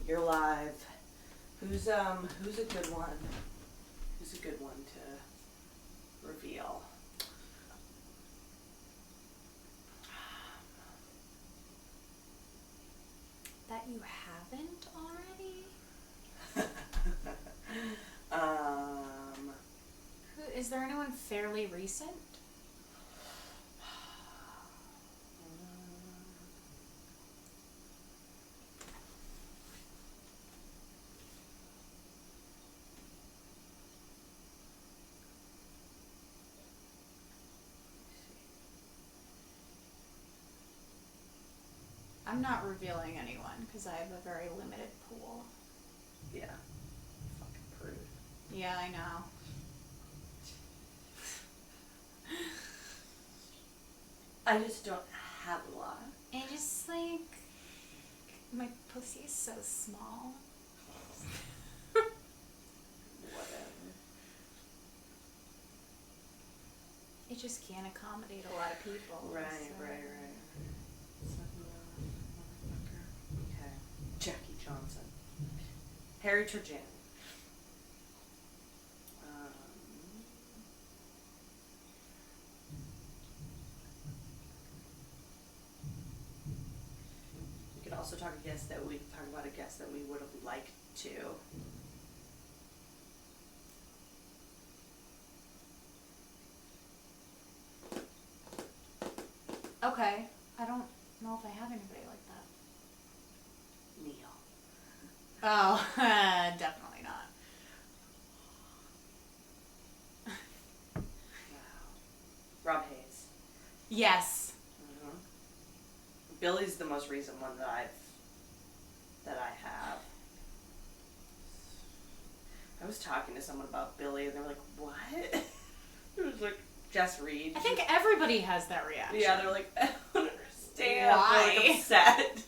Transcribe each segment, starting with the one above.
You're live. Who's a good one? Who's a good one to reveal? That you haven't already? Is there anyone fairly recent? I'm not revealing anyone because I have a very limited pool. Yeah. Fucking prude. Yeah, I know. I just don't have a lot. And just like, my pussy is so small. Whatever. It just can't accommodate a lot of people. Right. Okay. Jackie Johnson. Harry Turgeon. We could also talk about a guest that we would have liked to. Okay. I don't know if I have anybody like that. Neil. Oh, definitely not. Wow. Rob Hayes. Yes. Mm-hmm. Billy's the most recent one that I have. I was talking to someone about Billy and they were like, what? It was like Jess Reed. I think everybody has that reaction. Yeah, they're like, I don't understand. Why? They're like upset.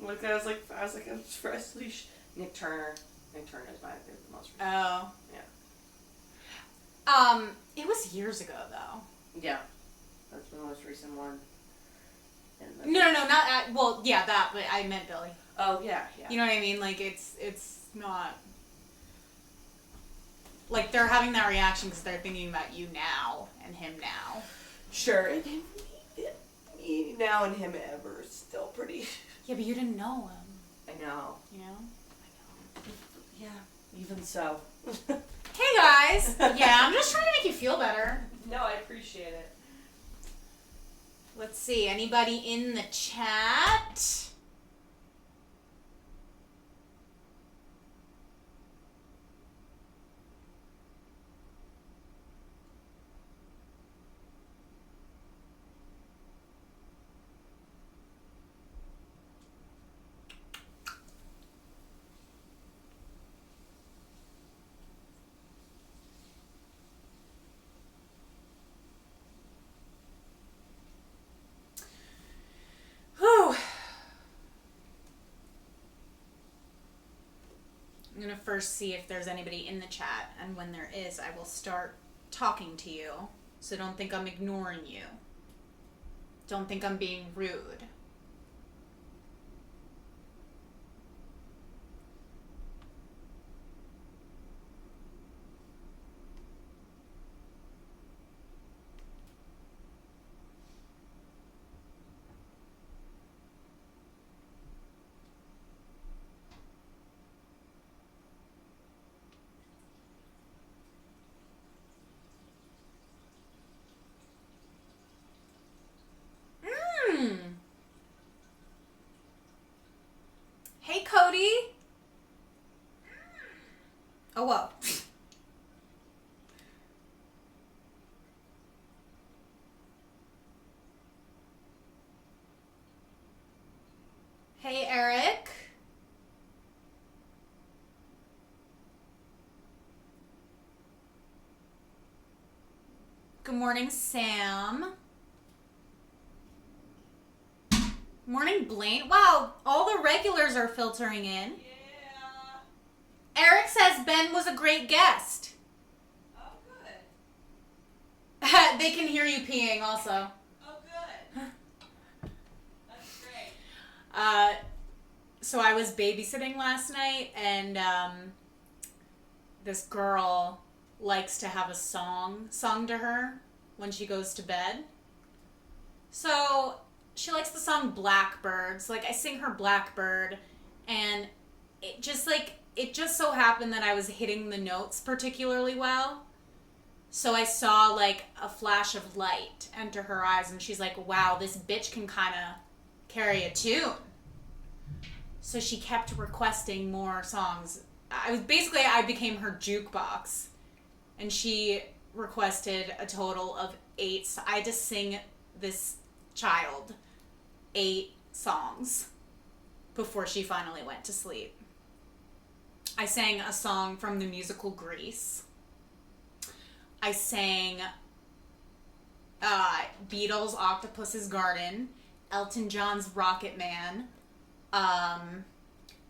Like I was like, I'm freshly. Nick Turner. Nick Turner is the most recent. Oh. Yeah. It was years ago though. Yeah. That's the most recent one. No, not that, but I meant Billy. Oh, yeah. You know what I mean? Like, it's not... Like, they're having that reaction because they're thinking about you now and him now. Sure. And me now and him ever is still pretty... Yeah, but you didn't know him. I know. You know? I know. Yeah, even so. Hey, guys! Yeah, I'm just trying to make you feel better. No, I appreciate it. Let's see, anybody in the chat? I'm going to first see if there's anybody in the chat, and when there is, I will start talking to you. So don't think I'm ignoring you. Don't think I'm being rude. Hey, Cody. Oh, whoa. Hey, Eric. Good morning, Sam. Morning, Blaine. Wow, all the regulars are filtering in. Yeah. Eric says Ben was a great guest. Oh, good. They can hear you peeing also. Oh, good. That's great. So I was babysitting last night, and this girl likes to have a song sung to her when she goes to bed. So she likes the song Blackbirds. Like, I sing her Blackbird, and it just so happened that I was hitting the notes particularly well. So I saw, like, a flash of light enter her eyes, and she's like, wow, this bitch can kind of carry a tune. So she kept requesting more songs. I became her jukebox. And she requested a total of 8. I had to sing this child 8 songs before she finally went to sleep. I sang a song from the musical Grease. I sang Beatles' Octopus's Garden, Elton John's Rocket Man,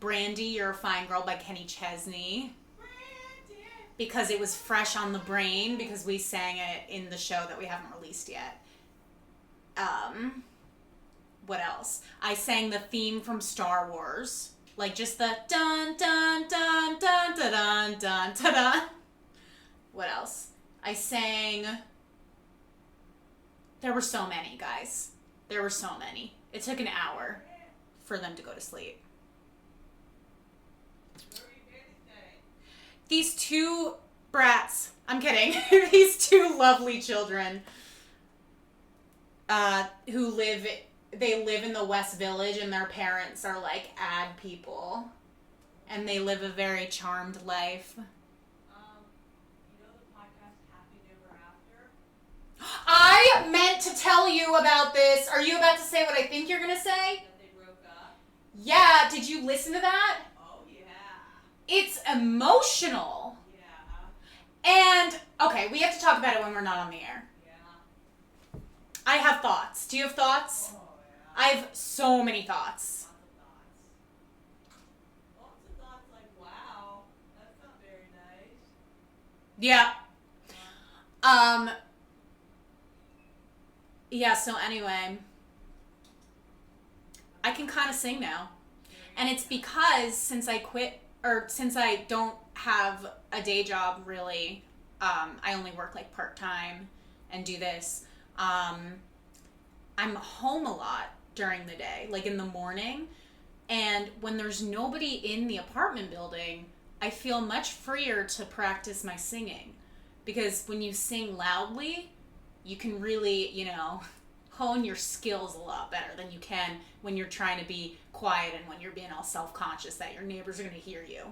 Brandy, You're a Fine Girl by Kenny Chesney. Brandy. Because it was fresh on the brain, because we sang it in the show that we haven't released yet. What else? I sang the theme from Star Wars. Like, just the dun dun dun dun dun dun dun dun dun. What else? I sang... There were so many, guys. There were so many. It took an hour for them to go to sleep. These 2 brats, I'm kidding, these 2 lovely children who live in the West Village, and their parents are like ad people, and they live a very charmed life. You know the podcast Happy Never After? I meant to tell you about this. Are you about to say what I think you're going to say? That they broke up? Yeah, did you listen to that? Oh, yeah. It's emotional. Yeah. And, okay, we have to talk about it when we're not on the air. Yeah. I have thoughts. Do you have thoughts? Oh, yeah. I have so many thoughts. Lots of thoughts like, wow, that's not very nice. Yeah. Yeah, so anyway, I can kind of sing now. And it's because since I don't have a day job really, I only work like part-time and do this, I'm home a lot during the day, like in the morning. And when there's nobody in the apartment building, I feel much freer to practice my singing. Because when you sing loudly, you can really, hone your skills a lot better than you can when you're trying to be quiet and when you're being all self-conscious that your neighbors are going to hear you.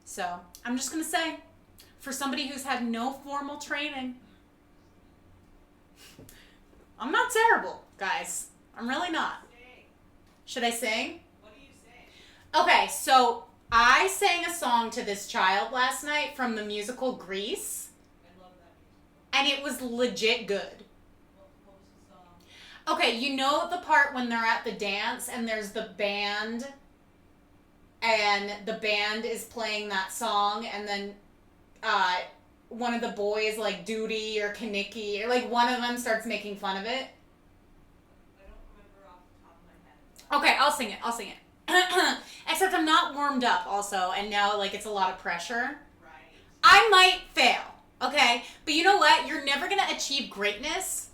So I'm just going to say, for somebody who's had no formal training, I'm not terrible, guys. I'm really not. Should I sing? What do you sing? Okay, so I sang a song to this child last night from the musical Grease. I love that musical. And it was legit good. What was the song? Okay, you know the part when they're at the dance and there's the band, and the band is playing that song, and then one of the boys, like Duty or Kaniki, or like one of them starts making fun of it? I don't remember off the top of my head. Okay, I'll sing it. Except I'm not warmed up also, and now like it's a lot of pressure. Right. I might fail, okay? But you know what? You're never going to achieve greatness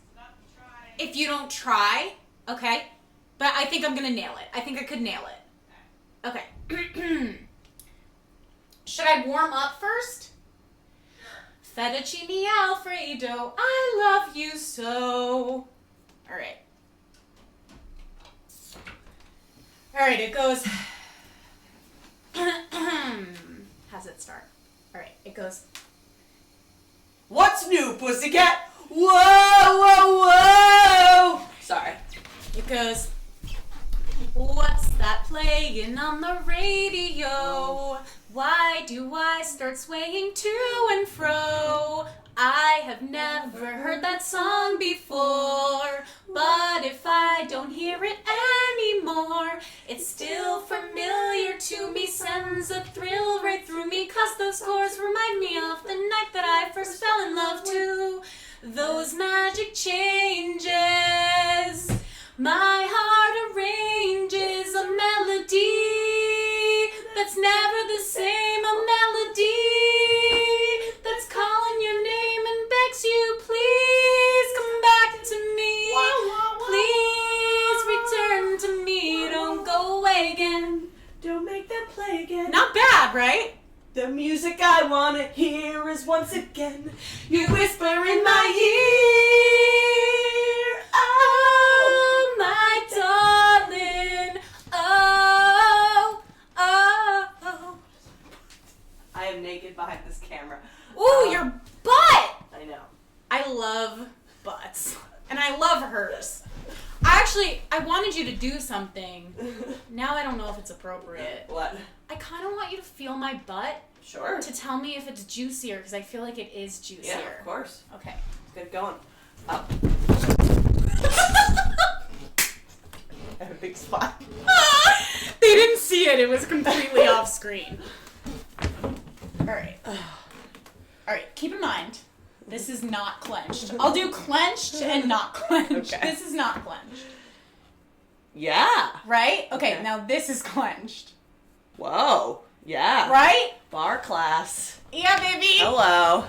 if you don't try, okay? But I think I'm going to nail it. I think I could nail it. Okay. Should I warm up first? Sure. Fettuccine Alfredo, I love you so. All right. All right, it goes. How's it start? All right, it goes. What's new, pussycat? Whoa, whoa, whoa! Sorry. It goes. What's that playing on the radio? Why do I start swaying to and fro? I have never heard that song before, but if I don't hear it anymore, it's still familiar to me, sends a thrill right through me, 'cause those chords remind me of the night that I first fell in love too. Those magic changes, my heart arranges. Right? The music I wanna hear is once again you whisper in my ear. Oh, my darling. Oh, oh, oh. I am naked behind this camera. Ooh, your butt! I know. I love butts. And I love hers. I wanted you to do something. Now I don't know if it's appropriate. What? I kind of want you to feel my butt. Sure. To tell me if it's juicier, because I feel like it is juicier. Yeah, of course. Okay. Let's get it going. Up. I have a big spot. They didn't see it. It was completely off screen. All right. Keep in mind, this is not clenched. I'll do clenched and not clenched. Okay. This is not clenched. Yeah. Right? Okay, Okay. now this is clenched. Whoa. Yeah. Right? Bar class. Yeah, baby. Hello.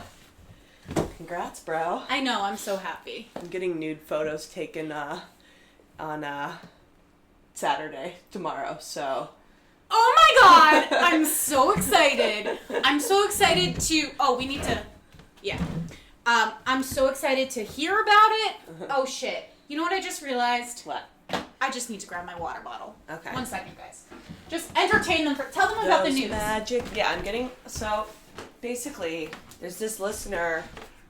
Congrats, bro. I know, I'm so happy. I'm getting nude photos taken on Saturday, tomorrow, so. Oh my god! I'm so excited. I'm so excited to... Oh, we need to... Yeah. I'm so excited to hear about it. Oh, shit. You know what I just realized? What? I just need to grab my water bottle. Okay. 1 second, guys. Just entertain them. Tell them about the Those news. magic. Yeah, I'm getting... So, basically, there's this listener.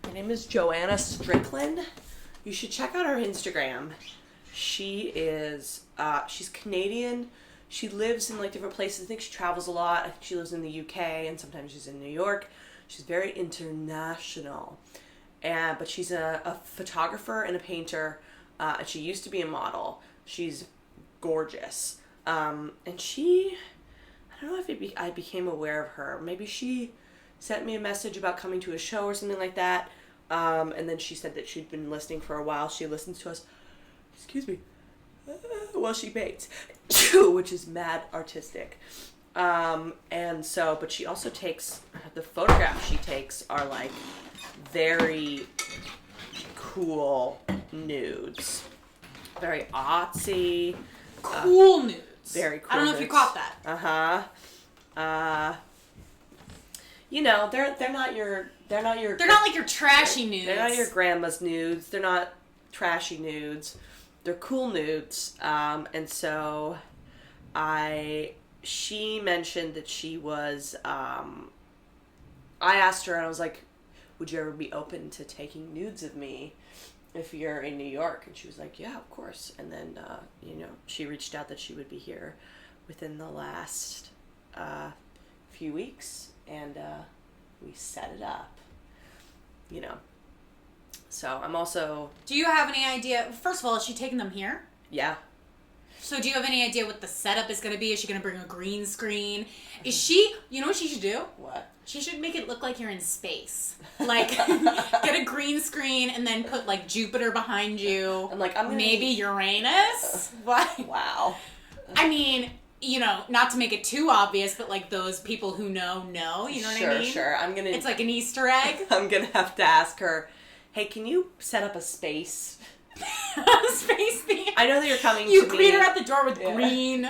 Her name is Joanna Strickland. You should check out her Instagram. She is... she's Canadian. She lives in, like, different places. I think she travels a lot. I think she lives in the UK, and sometimes she's in New York. She's very international. But she's a photographer and a painter. And she used to be a model. She's gorgeous. And she... I don't know if I became aware of her. Maybe she sent me a message about coming to a show or something like that. And then she said that she'd been listening for a while. She listens to us, excuse me, while she bakes, which is mad artistic. And so, but she also takes, the photographs she takes are like very cool nudes. Very artsy. Cool nudes. Very cool. I don't know if you caught that. You know, they're not like your trashy nudes. They're not your grandma's nudes. They're not trashy nudes. They're cool nudes. And so she mentioned that she was, I asked her and I was like, would you ever be open to taking nudes of me if you're in New York? And she was like, yeah, of course. And then, she reached out that she would be here within the last few weeks, and we set it up, So I'm also... Do you have any idea? First of all, is she taking them here? Yeah. So do you have any idea what the setup is going to be? Is she going to bring a green screen? Is she... You know what she should do? What? She should make it look like you're in space. Like, get a green screen and then put, like, Jupiter behind you. I'm like, I'm gonna... Maybe Uranus? What? Wow. I mean, not to make it too obvious, but, like, those people who know, you know what I mean? Sure. It's like an Easter egg. I'm gonna have to ask her, hey, can you set up a space? Space theme. I know that you're coming You to me. greet her at the door with green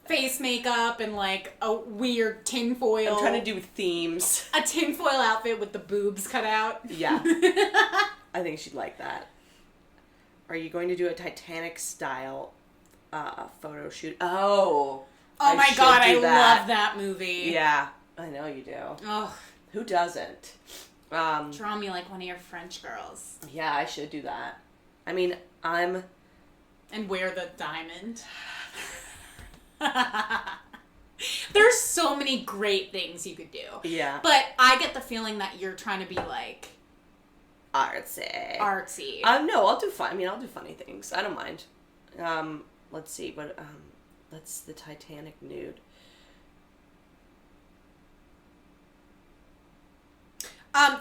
face makeup and like a weird tinfoil. I'm trying to do themes. A tinfoil outfit with the boobs cut out. Yeah. I think she'd like that. Are you going to do a Titanic style photo shoot? Oh my god, I love that movie. Yeah, I know you do. Oh, who doesn't? Draw me like one of your French girls. Yeah, I should do that. I mean, and wear the diamond. There's so many great things you could do. Yeah. But I get the feeling that you're trying to be like artsy. No, I'll do fun. I mean, I'll do funny things. I don't mind. Let's see. Let's the Titanic nude.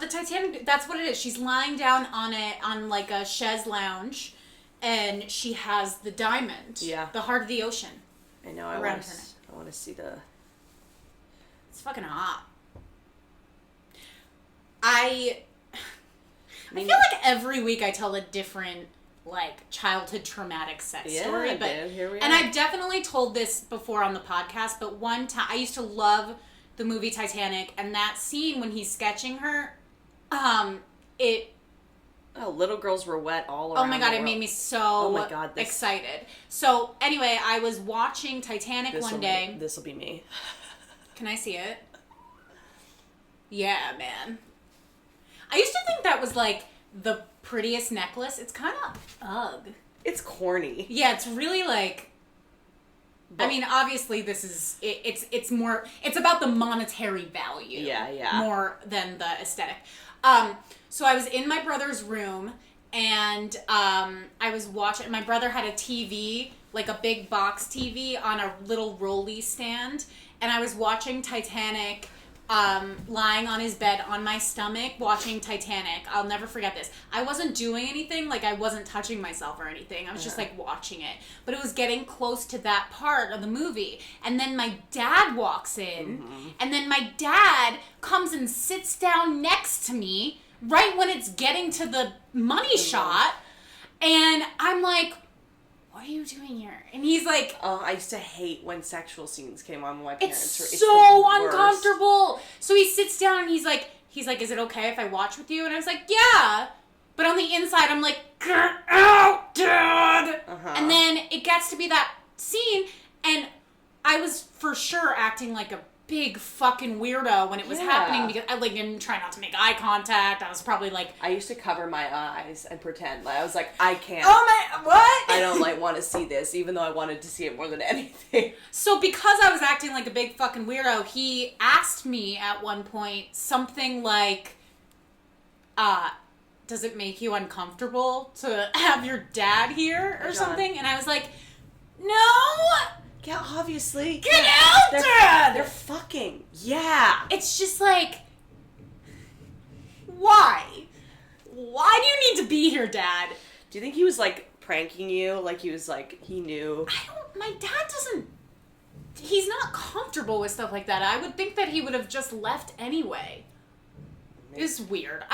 The Titanic, that's what it is. She's lying down on like a chaise lounge, and she has the diamond. Yeah. The heart of the ocean. I know. I want to see the... It's fucking hot. I feel like every week I tell a different, like, childhood traumatic sex story. But here we are. And I've definitely told this before on the podcast, but one time, I used to love the movie Titanic, and that scene when he's sketching her, it... Oh, little girls were wet all around. Oh my god, the it world. made me so excited. So anyway, I was watching Titanic one day. This will be me. Can I see it? Yeah, man. I used to think that was like the prettiest necklace. It's kind of ugh. It's corny. Yeah, it's really like. But, I mean, obviously, this is it's more. It's about the monetary value. Yeah. More than the aesthetic. So I was in my brother's room, and I was watching. My brother had a TV, like a big box TV, on a little rolly stand, and I was watching Titanic. Lying on his bed on my stomach watching Titanic. I'll never forget this. I wasn't doing anything, like I wasn't touching myself or anything. I was just like watching it. But it was getting close to that part of the movie. And then my dad walks in, and then my dad comes and sits down next to me right when it's getting to the money shot. And I'm like, what are you doing here? And he's like... Oh, I used to hate when sexual scenes came on with my parents. It's so uncomfortable. So he sits down and he's like, is it okay if I watch with you? And I was like, yeah. But on the inside, I'm like, get out, Dad! And then it gets to be that scene, and I was for sure acting like a big fucking weirdo when it was happening, because I didn't try not to make eye contact. I was probably like... I used to cover my eyes and pretend. Like, I was like, I can't. Oh my... What? I don't want to see this, even though I wanted to see it more than anything. So because I was acting like a big fucking weirdo, he asked me at one point something like, does it make you uncomfortable to have your dad here or something? And I was like, no! Yeah, obviously. Get out, Dad! They're fucking. Yeah. It's just like, why? Why do you need to be here, Dad? Do you think he was, like, pranking you? Like, he was, like, he knew? My dad doesn't, he's not comfortable with stuff like that. I would think that he would have just left anyway. It's weird.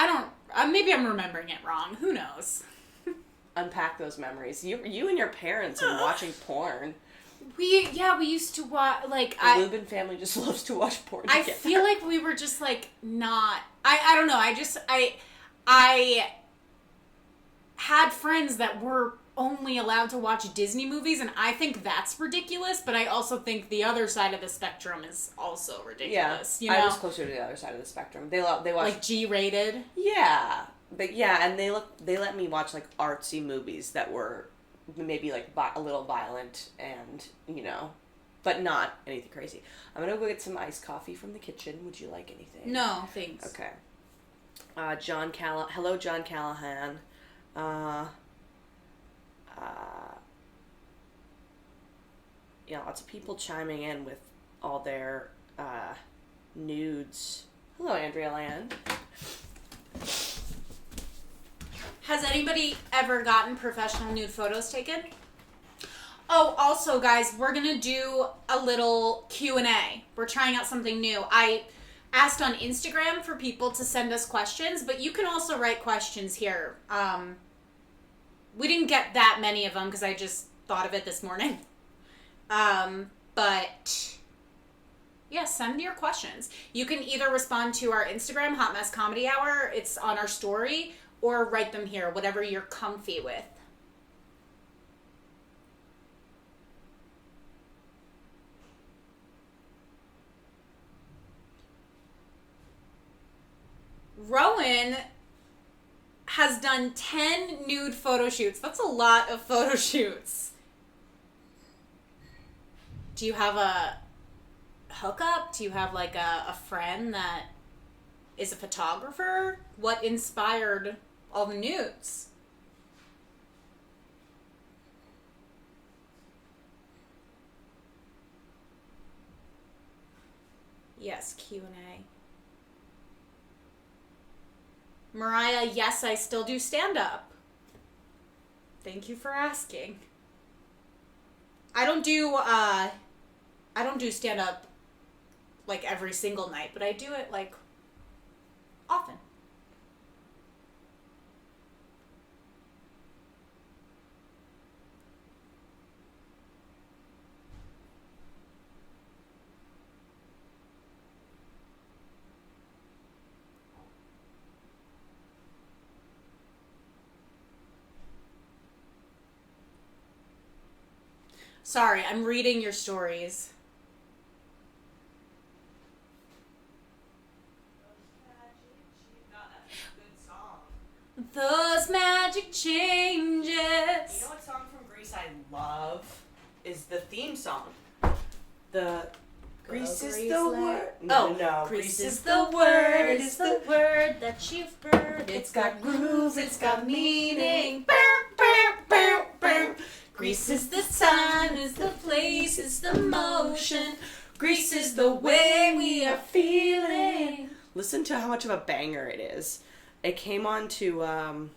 Maybe I'm remembering it wrong. Who knows? Unpack those memories. You and your parents and watching porn. We used to watch, like, the Lubin family just loves to watch porn together. I feel like we were just, like, not, I don't know, I had friends that were only allowed to watch Disney movies, and I think that's ridiculous, but I also think the other side of the spectrum is also ridiculous, you know? I was closer to the other side of the spectrum. They watch... Like, G-rated? Yeah. But, yeah, and they let me watch, like, artsy movies that were... maybe like a little violent and, you know, but not anything crazy. I'm going to go get some iced coffee from the kitchen. Would you like anything? No, thanks. Okay. Hello, John Callahan. Yeah, lots of people chiming in with all their nudes. Hello, Andrea Land. Has anybody ever gotten professional nude photos taken? Oh, also, guys, we're going to do a little Q&A. We're trying out something new. I asked on Instagram for people to send us questions, but you can also write questions here. We didn't get that many of them because I just thought of it this morning. But... yeah, send your questions. You can either respond to our Instagram, Hot Mess Comedy Hour. It's on our story. Or write them here, whatever you're comfy with. Rowan has done 10 nude photo shoots. That's a lot of photo shoots. Do you have a hookup? Do you have like a friend that is a photographer? What inspired all the nudes? Yes, Q&A. Mariah, yes, I still do stand-up. Thank you for asking. I don't do stand-up like every single night, but I do it like often. Sorry, I'm reading your stories. Those magic changes. You know what song from Grease I love? Is the theme song. The Grease is the word. No. Grease is the word. It's the word that you've heard. It's got grooves. It's got meaning. Grease is the time. Is the place. Is the motion. Grease is the way we are feeling. Listen to how much of a banger it is. It came onto my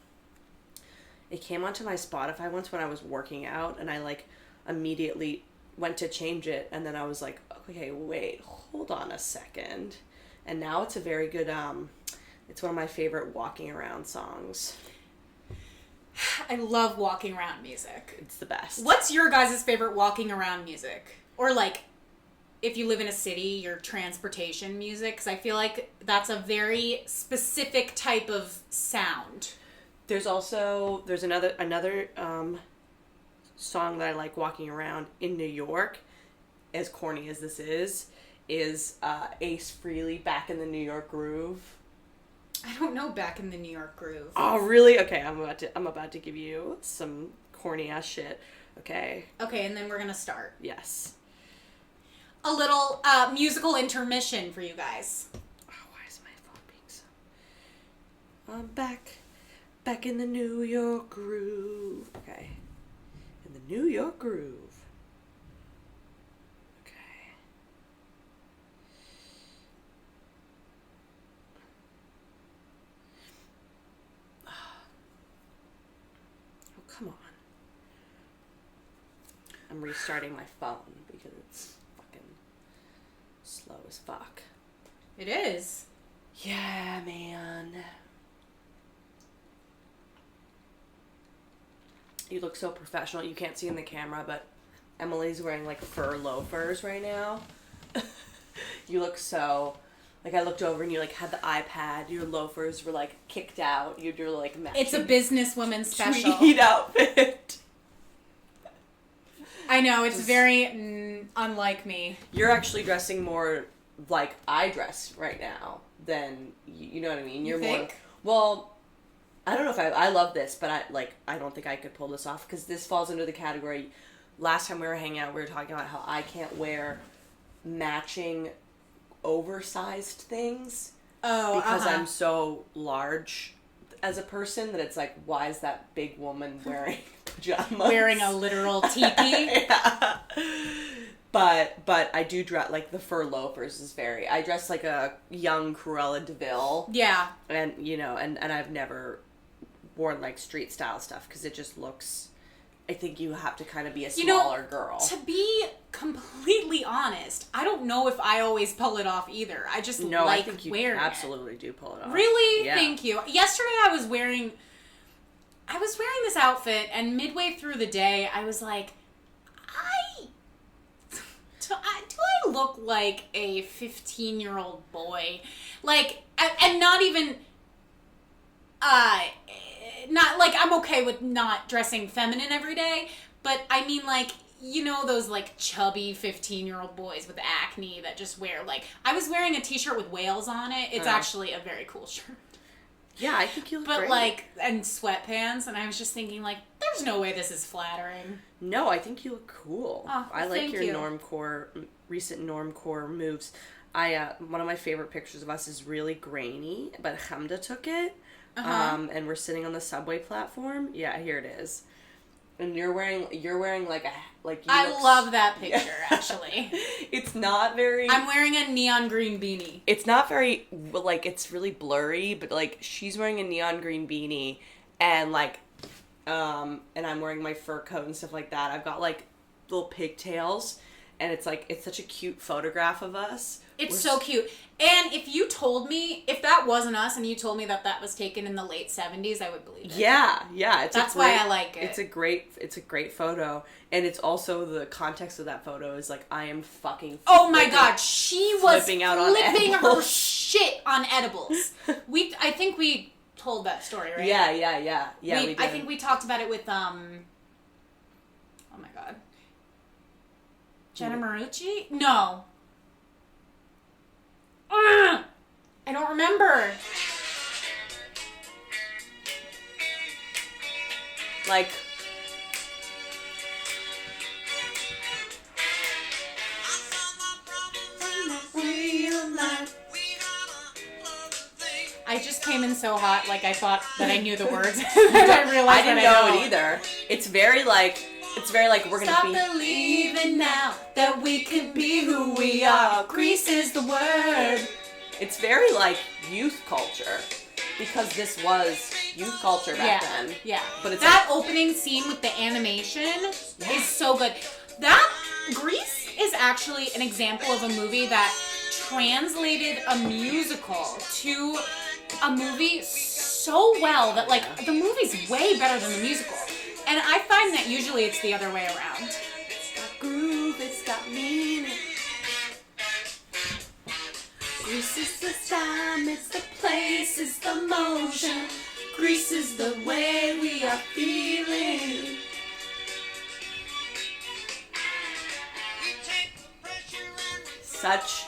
Spotify once when I was working out, and I like immediately went to change it, and then I was like, okay, wait, hold on a second. And now it's a very good it's one of my favorite walking around songs. I love walking around music. It's the best. What's your guys' favorite walking around music? Or like, if you live in a city, your transportation music? Because I feel like that's a very specific type of sound. There's another song that I like walking around in New York, as corny as this is Ace Frehley, Back in the New York Groove. I don't know Back in the New York Groove. Oh, really? Okay, I'm about to give you some corny ass shit. Okay. Okay, and then we're gonna start. Yes. A little musical intermission for you guys. Oh, why is my phone being so... I'm back in the New York groove. Okay. In the New York groove. Okay. Oh, come on. I'm restarting my phone because it's fucking slow as fuck. It is. Yeah, man. You look so professional. You can't see in the camera, but Emily's wearing like fur loafers right now. You look so... Like, I looked over and you like had the iPad. Your loafers were like kicked out. You're like matching. It's a businesswoman special. Tweed outfit. I know, it's very unlike me. You're actually dressing more like I dress right now than, you know what I mean? You're think? more... Well, I don't know if I love this, but I don't think I could pull this off because this falls under the category. Last time we were hanging out, we were talking about how I can't wear matching oversized things because I'm so large as a person that it's like, why is that big woman wearing pajamas? Wearing a literal teepee? Yeah. But I do dress, like, the fur loafers is very... I dress like a young Cruella DeVille. Yeah. And, you know, and I've never worn, like, street style stuff because it just looks... I think you have to kind of be a smaller girl. To be completely honest, I don't know if I always pull it off either. I just I think you wearing absolutely do pull it off. Really? Yeah. Thank you. Yesterday I was wearing this outfit, and midway through the day I was like, do I look like a 15-year-old boy? Like, and not even, not, like, I'm okay with not dressing feminine every day, but I mean, like, you know those, like, chubby 15-year-old boys with acne that just wear, like, I was wearing a t-shirt with whales on it. It's actually a very cool shirt. Yeah, I think you look But, great. like, and sweatpants, and I was just thinking, like, there's no way this is flattering. No, I think you look cool. Oh, I like thank your you. recent normcore moves. One of my favorite pictures of us is really grainy, but Hamda took it. And we're sitting on the subway platform. Yeah, here it is. And you're wearing like I love that picture, actually. It's not very... I'm wearing a neon green beanie. It's not very, like, it's really blurry, but, like, she's wearing a neon green beanie, and, like, and I'm wearing my fur coat and stuff like that. I've got, like, little pigtails, and it's, like, it's such a cute photograph of us. It's so cute. And if you told me, if that wasn't us and you told me that was taken in the late 70s, I would believe it. Yeah. That's why I like it. It's a great photo. And it's also, the context of that photo is like, I am fucking oh my god, she was flipping out on flipping her edibles. shit on edibles. I think we told that story, right? Yeah, we did. I think we talked about it with, oh my god. Jenna Marucci? No. I don't remember. Like, I just came in so hot, like I thought that I knew the words. I realized I didn't know it either. It's very like we're gonna Stop be. believing now that we can be who we are. Grease is the word. It's very like youth culture, because this was youth culture back then. Yeah. But it's that opening scene with the animation is so good. That Grease is actually an example of a movie that translated a musical to a movie so well that like the movie's way better than the musical. And I find that usually it's the other way around. It's got groove, it's got meaning. Grease is the time, it's the place, it's the motion. Grease is the way we are feeling. Such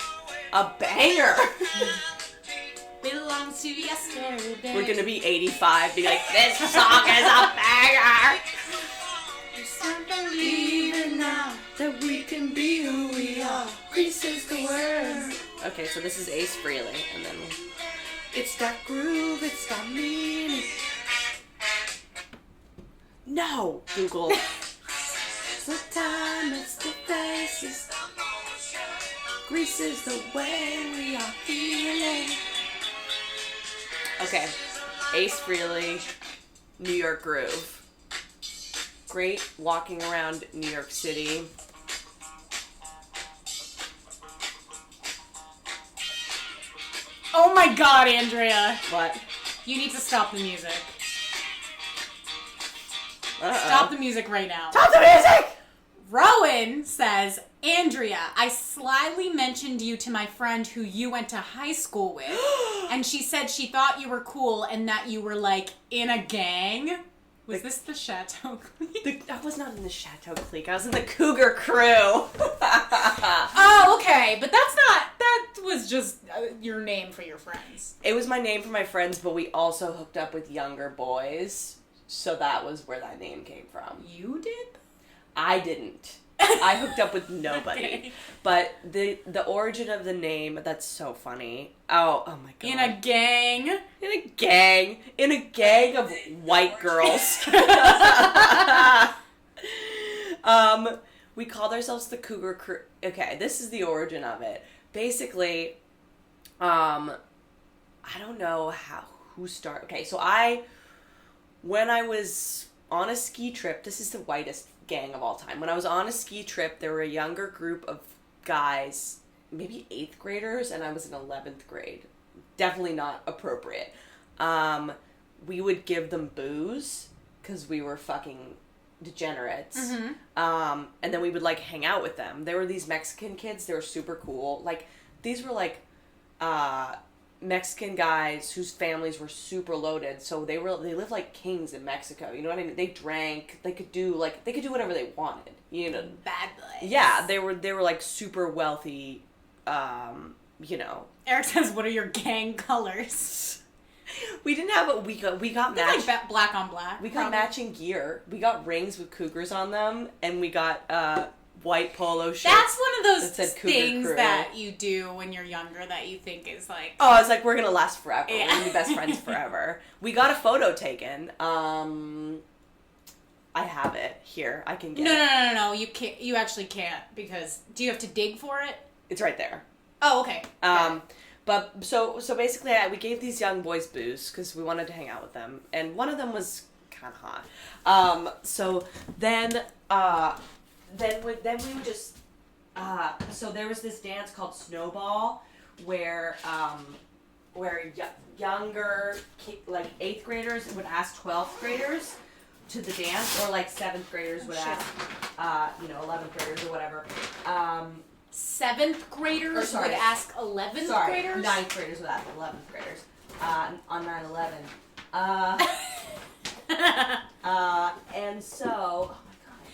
a banger. Belongs to yesterday. We're gonna be 85, be like, this song is a banger. Stop believing now That we can be who we are. Grease is the word. Okay, so this is Ace Frehley, and then it's got groove, it's got meaning. No, Google. It's the time, it's the face, it's the motion. Grease is the way we are feeling. Okay, Ace Frehley, New York Groove. Great walking around New York City. Oh my god, Andrea. What? You need to stop the music. Uh-oh. Stop the music right now. Stop the music! Rowan says, Andrea, I slyly mentioned you to my friend who you went to high school with, and she said she thought you were cool and that you were, like, in a gang. Was this the Chateau Clique? I was not in the Chateau Clique. I was in the Cougar Crew. Oh, okay. But that was just your name for your friends. It was my name for my friends, but we also hooked up with younger boys. So that was where that name came from. You did? I didn't. I hooked up with nobody. Okay. But the origin of the name, that's so funny. Oh my god. In a gang? In a gang of white girls. We called ourselves the Cougar Crew. Okay, this is the origin of it. Basically, I don't know who started. Okay, so when I was on a ski trip, this is the whitest gang of all time. When I was on a ski trip, there were a younger group of guys, maybe 8th graders, and I was in 11th grade. Definitely not appropriate. We would give them booze because we were fucking degenerates. Mm-hmm. And then we would like hang out with them. There were these Mexican kids. They were super cool. Like, these were like Mexican guys whose families were super loaded, so they lived like kings in Mexico. You know what I mean? They drank. They could do whatever they wanted. You know, Bad boys. yeah. They were like super wealthy. You know. Eric says, "What are your gang colors?" We didn't have we got match. Like black on black. We got matching gear. We got rings with cougars on them, and we got white polo shirts. That's one of those that said Cougar things Crew. that you do when you're younger that you think is like... Oh, it's like, we're gonna last forever. Yeah. We're gonna be best friends forever. We got a photo taken. I have it here. I can get it. No. You can't. You actually can't, because do you have to dig for it? It's right there. Oh, okay. But so basically, we gave these young boys booze because we wanted to hang out with them, and one of them was kind of hot. So then we would just. So there was this dance called Snowball, where younger like 8th graders would ask 12th graders to the dance, or like 7th graders would ask 11th graders or whatever. 7th graders would ask 11th graders? 9th graders would ask 11th graders on 9/11. And so, oh my god.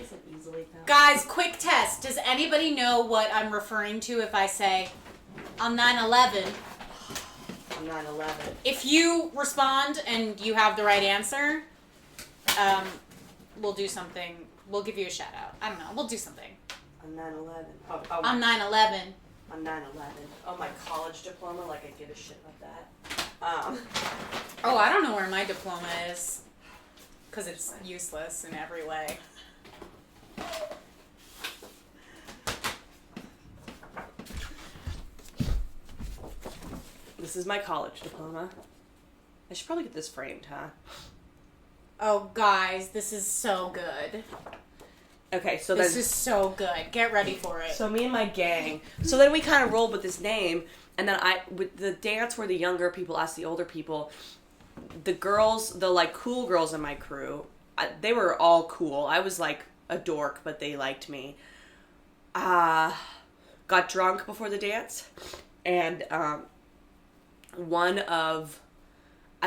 isn't easily found. Guys, quick test. Does anybody know what I'm referring to if I say on 9/11? On 9/11. If you respond and you have the right answer, we'll do something. We'll give you a shout out. I don't know. We'll do something. On 9/11. Oh, on 9/11. On 9/11. Oh, my college diploma. Like I give a shit about that. Oh, I don't know where my diploma is. Because it's useless in every way. This is my college diploma. I should probably get this framed, huh? Oh, guys, this is so good. Okay, so this is so good. Get ready for it. So me and my gang. So then we kind of rolled with this name, and then with the dance where the younger people asked the older people. The girls, the like cool girls in my crew, they were all cool. I was like a dork, but they liked me. Got drunk before the dance, and I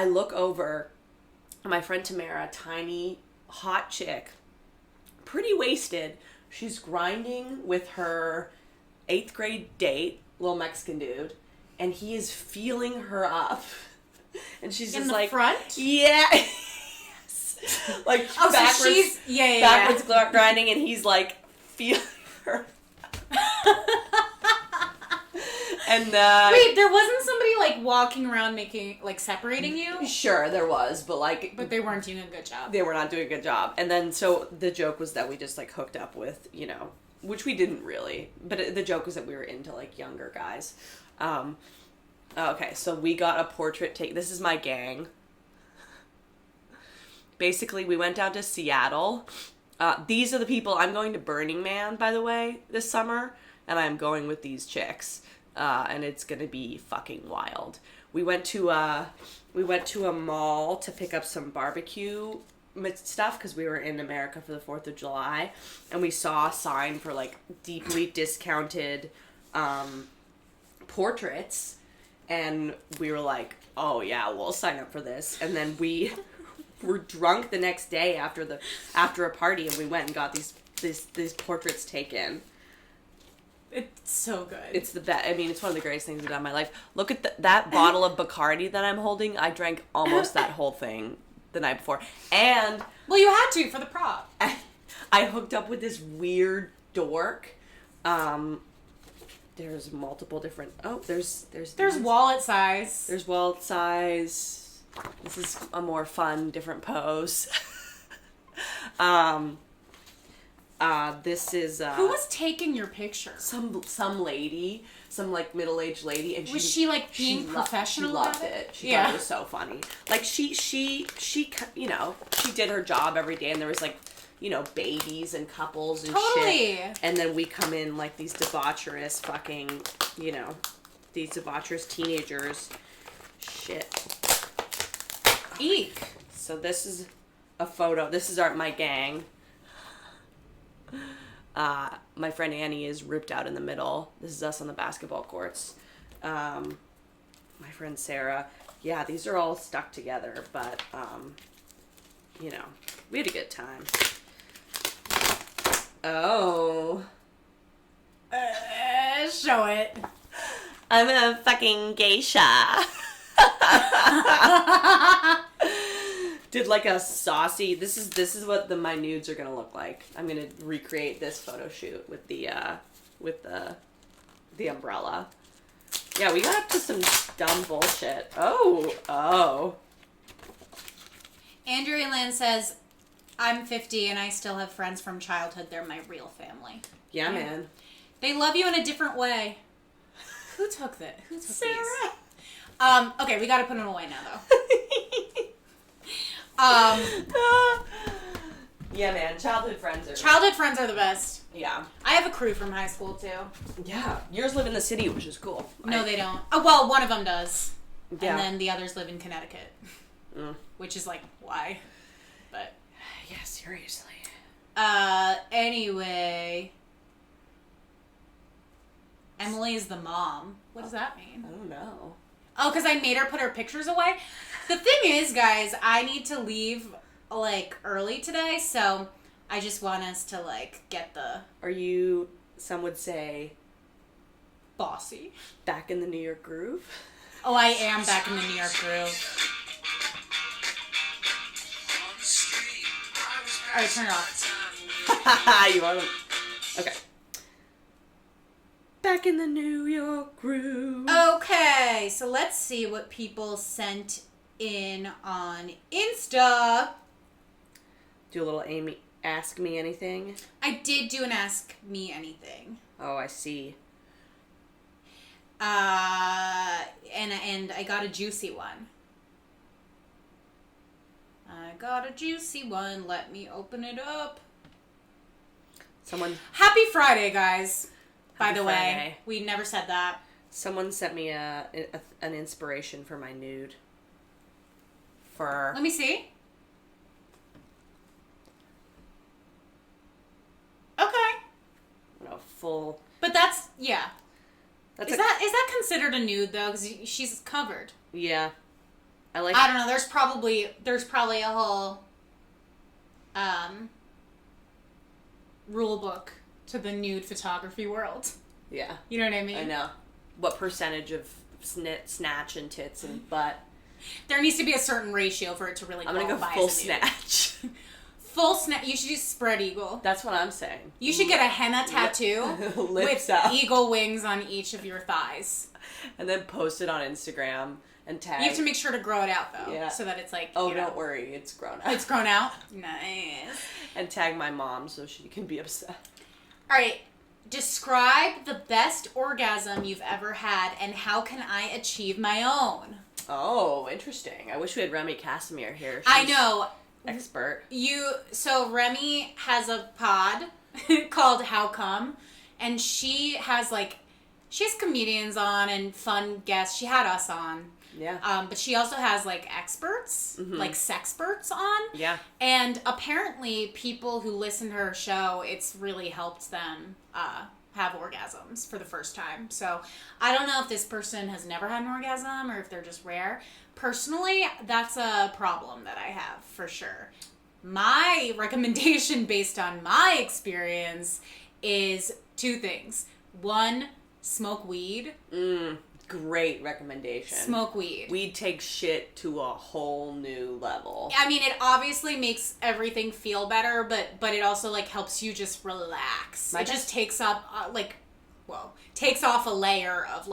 look over, my friend Tamara, tiny, hot chick, pretty wasted. She's grinding with her 8th grade date, little Mexican dude, and he is feeling her up. And she's just like, front? Yeah. Yes. Like, oh, backwards, so she's, backwards grinding, and he's like, feeling her. And, wait, there wasn't somebody, like, walking around separating you? Sure, there was, but, like... But they weren't doing a good job. They were not doing a good job. And then, so, the joke was that we just, like, hooked up with, which we didn't really, but the joke was that we were into, like, younger guys. Okay, so we got a portrait take. This is my gang. Basically, we went down to Seattle. These are the people. I'm going to Burning Man, by the way, this summer, and I'm going with these chicks. And it's gonna be fucking wild. We went to a mall to pick up some barbecue stuff because we were in America for the 4th of July, and we saw a sign for like deeply discounted portraits, and we were like, oh yeah, we'll sign up for this. And then we were drunk the next day after a party, and we went and got these portraits taken. It's so good. It's the best. I mean, it's one of the greatest things I've done in my life. Look at that bottle of Bacardi that I'm holding. I drank almost that whole thing the night before. And... Well, you had to for the prop. I hooked up with this weird dork. There's multiple different... Oh, there's wallet size. There's wallet size. This is a more fun, different pose. This is who was taking your picture? Some lady, some like middle-aged lady, and was she like being professional? She loved it. She thought it was so funny. Like she she did her job every day, and there was like babies and couples and shit. And then we come in like these debaucherous fucking these debaucherous teenagers. Shit. Eek. So this is a photo. This is my gang. My friend Annie is ripped out in the middle. This is us on the basketball courts. My friend Sarah. Yeah, these are all stuck together, but, we had a good time. Oh. Show it. I'm a fucking geisha. Did like a saucy. This is what my nudes are gonna look like. I'm gonna recreate this photo shoot with the umbrella. Yeah, we got up to some dumb bullshit. Oh. Andrea Land says, "I'm 50 and I still have friends from childhood. They're my real family." Yeah, man. They love you in a different way. Who took that? Who took Sarah. These? Okay, we gotta put them away now though. Yeah, man. Childhood friends are the best. Yeah. I have a crew from high school too. Yeah. Yours live in the city, which is cool. No, they don't. Oh, well, one of them does. Yeah. And then the others live in Connecticut. Which is like, why? But. Yeah, seriously. Anyway. Emily is the mom. What does that mean? I don't know. Oh, because I made her put her pictures away? The thing is, guys, I need to leave, like, early today, so I just want us to, like, get the... Are you, some would say, bossy. back in the New York groove? Oh, I am back in the New York groove. Alright, turn it off. You want to... Okay. Back in the New York groove. Okay, so let's see what people sent in on Insta. Do a little Amy, ask me anything. I did do an Ask Me Anything. Oh, I see. And I got a juicy one. Let me open it up. Happy Friday, guys. By the way, we never said that. Someone sent me an inspiration for my nude. Let me see. Okay. Full. But that's, yeah. Is that considered a nude though? Because she's covered. Yeah. I don't know. There's probably a whole rule book to the nude photography world. Yeah. You know what I mean? I know. What percentage of snatch and tits and butt? There needs to be a certain ratio for it to really qualify. I'm gonna go full snatch. Full snatch. You should do spread eagle. That's what I'm saying. You should get a henna tattoo with eagle wings on each of your thighs. And then post it on Instagram and tag. You have to make sure to grow it out though. Yeah. So that it's like, don't worry, it's grown out. It's grown out? Nice. And tag my mom so she can be upset. Alright. Describe the best orgasm you've ever had and how can I achieve my own? Oh, interesting. I wish we had Remy Casimir here. I know. Expert. So Remy has a pod called How Come, and she has comedians on and fun guests. She had us on. Yeah. But she also has experts, like sexperts on. Yeah. And apparently people who listen to her show, it's really helped them have orgasms for the first time. So I don't know if this person has never had an orgasm or if they're just rare. Personally, that's a problem that I have for sure. My recommendation based on my experience is two things. One, smoke weed. Great recommendation. Smoke weed. Weed takes shit to a whole new level. I mean, it obviously makes everything feel better, but it also helps you just relax. It just takes up takes off a layer of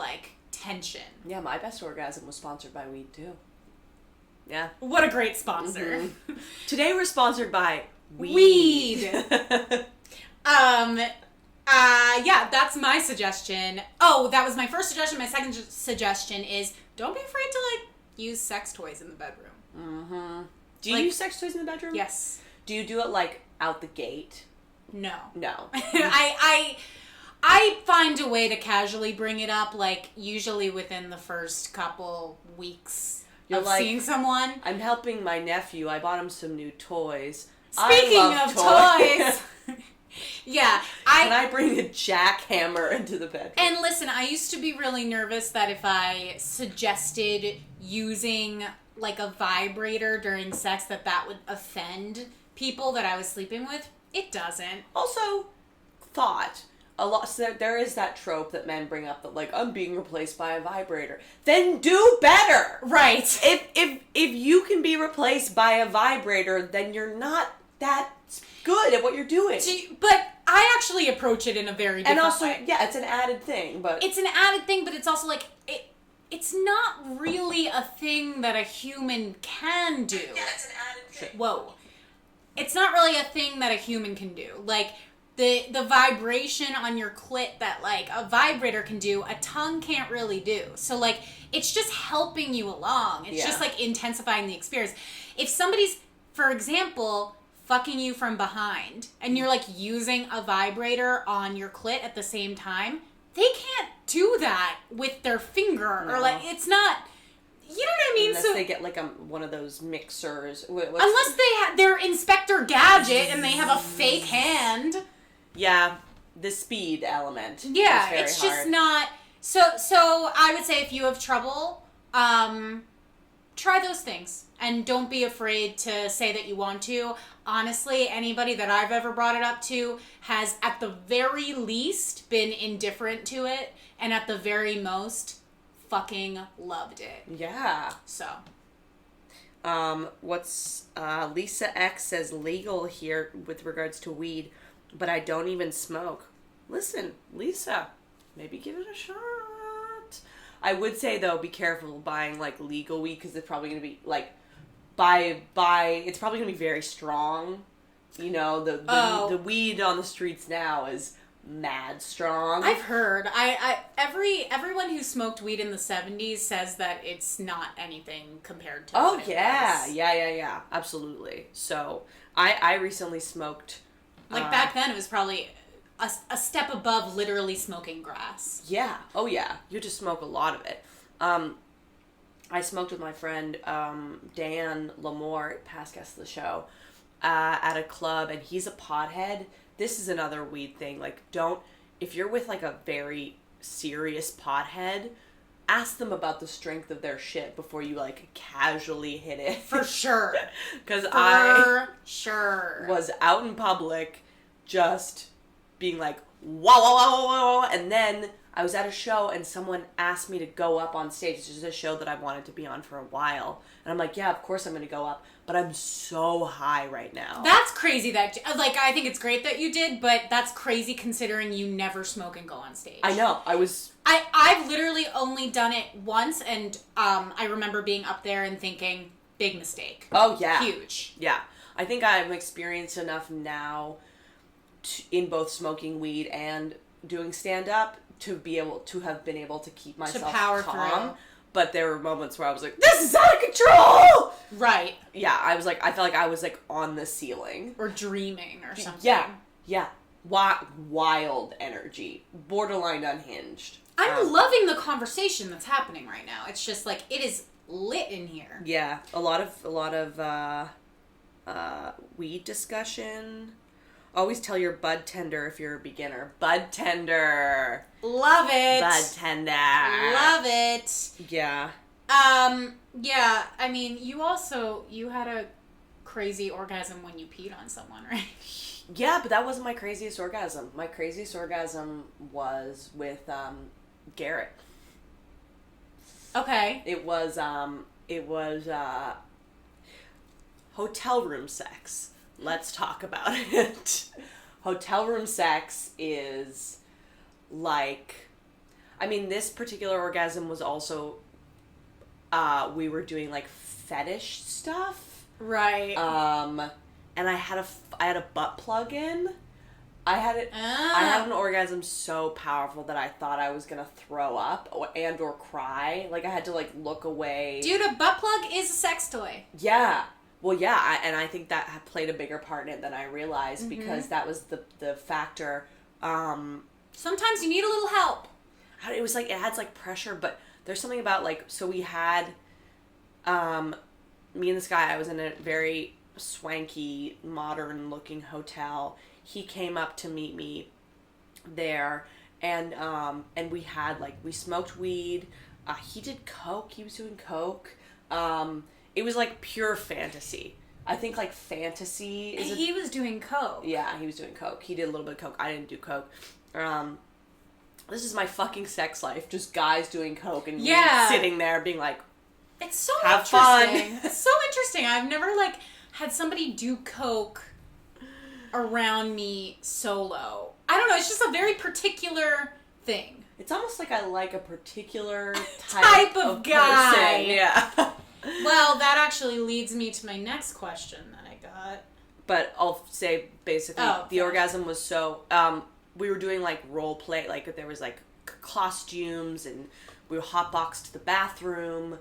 tension. Yeah, my best orgasm was sponsored by weed too. Yeah. What a great sponsor. Mm-hmm. Today we're sponsored by weed. Yeah, that's my suggestion. Oh, that was my first suggestion. My second suggestion is don't be afraid to use sex toys in the bedroom. Mm-hmm. Do you use sex toys in the bedroom? Yes. Do you do it out the gate? No. No. I find a way to casually bring it up, usually within the first couple weeks of seeing someone. I'm helping my nephew. I bought him some new toys. Speaking of toys. Yeah. Can I bring a jackhammer into the bedroom? And listen, I used to be really nervous that if I suggested using a vibrator during sex that would offend people that I was sleeping with. It doesn't. Also, so there is that trope that men bring up that I'm being replaced by a vibrator. Then do better. Right. If you can be replaced by a vibrator, then you're not that good at what you're doing. But I actually approach it in a very different way. Yeah, it's an added thing, but it's an added thing, but it's also it's not really a thing that a human can do. Yeah, it's an added thing. Whoa. It's not really a thing that a human can do. The vibration on your clit that a vibrator can do, a tongue can't really do. So it's just helping you along. It's just intensifying the experience. If somebody's, for example, fucking you from behind and you're using a vibrator on your clit at the same time, they can't do that with their finger. No. Or it's not, you know what I mean? Unless they get one of those mixers. Unless they have their Inspector Gadget and they have a fake hand. Yeah, the speed element. Yeah, it's just not. So I would say if you have trouble, try those things. And don't be afraid to say that you want to. Honestly, anybody that I've ever brought it up to has at the very least been indifferent to it, and at the very most fucking loved it. Yeah. So. Lisa X says legal here with regards to weed, but I don't even smoke. Listen, Lisa, maybe give it a shot. I would say though, be careful buying like legal weed because it's probably gonna be like it's probably gonna be very strong. You know, the weed on the streets now is mad strong. I've heard. Everyone who smoked weed in the 70s says that it's not anything compared to what it was. Yeah, absolutely. So I recently smoked. Like back then, it was probably a step above literally smoking grass. Yeah. Oh yeah. You just smoke a lot of it. I smoked with my friend Dan Lamore, past guest of the show, at a club, and he's a pothead. This is another weed thing. Like, if you're with like a very serious pothead, ask them about the strength of their shit before you like casually hit it. For sure. Because I sure was out in public just being like, wow, wow, wow, wow, wow. And then I was at a show and someone asked me to go up on stage. This is a show that I wanted to be on for a while. And I'm like, yeah, of course I'm going to go up. But I'm so high right now. That's crazy that, like, I think it's great that you did, but that's crazy considering you never smoke and go on stage. I know. I've literally only done it once, and I remember being up there and thinking, big mistake. Oh, yeah. Huge. Yeah. I think I'm experienced enough now in both smoking weed and doing stand-up to have been able to keep myself to power calm. through. But there were moments where I was like, this is out of control! Right. Yeah, I felt like I was like on the ceiling. Or dreaming or something. Yeah. Wild energy. Borderline unhinged. I'm loving the conversation that's happening right now. It's just like, it is lit in here. Yeah, a lot of weed discussion. Always tell your bud tender if you're a beginner. Bud tender. Love it. Bud tender. Love it. Yeah. Yeah, I mean, you had a crazy orgasm when you peed on someone, right? Yeah, but that wasn't my craziest orgasm. My craziest orgasm was with, Garrett. Okay. It was hotel room sex. Let's talk about it. Hotel room sex is like, I mean, this particular orgasm was also, we were doing like fetish stuff. Right. And I had a butt plug in. I had an orgasm so powerful that I thought I was gonna throw up or cry. Like I had to like look away. Dude, a butt plug is a sex toy. Yeah. Well, yeah, and I think that played a bigger part in it than I realized because that was the factor. Sometimes you need a little help. It was like, it adds like pressure, but there's something about like, so we had, me and this guy, I was in a very swanky, modern looking hotel. He came up to meet me there and we had like, we smoked weed. He did coke. He was doing coke. It was like pure fantasy. I think like fantasy is. He was doing coke. Yeah, he was doing coke. He did a little bit of coke. I didn't do coke. This is my fucking sex life. Just guys doing coke and me sitting there being like, it's so have interesting. fun. It's so interesting. I've never like had somebody do coke around me solo. I don't know. It's just a very particular thing. It's almost like I like a particular type of guy. Person. Yeah. Well, that actually leads me to my next question that I got. But I'll say basically the orgasm was so, we were doing like role play, like there was like costumes and we were hotboxed to the bathroom.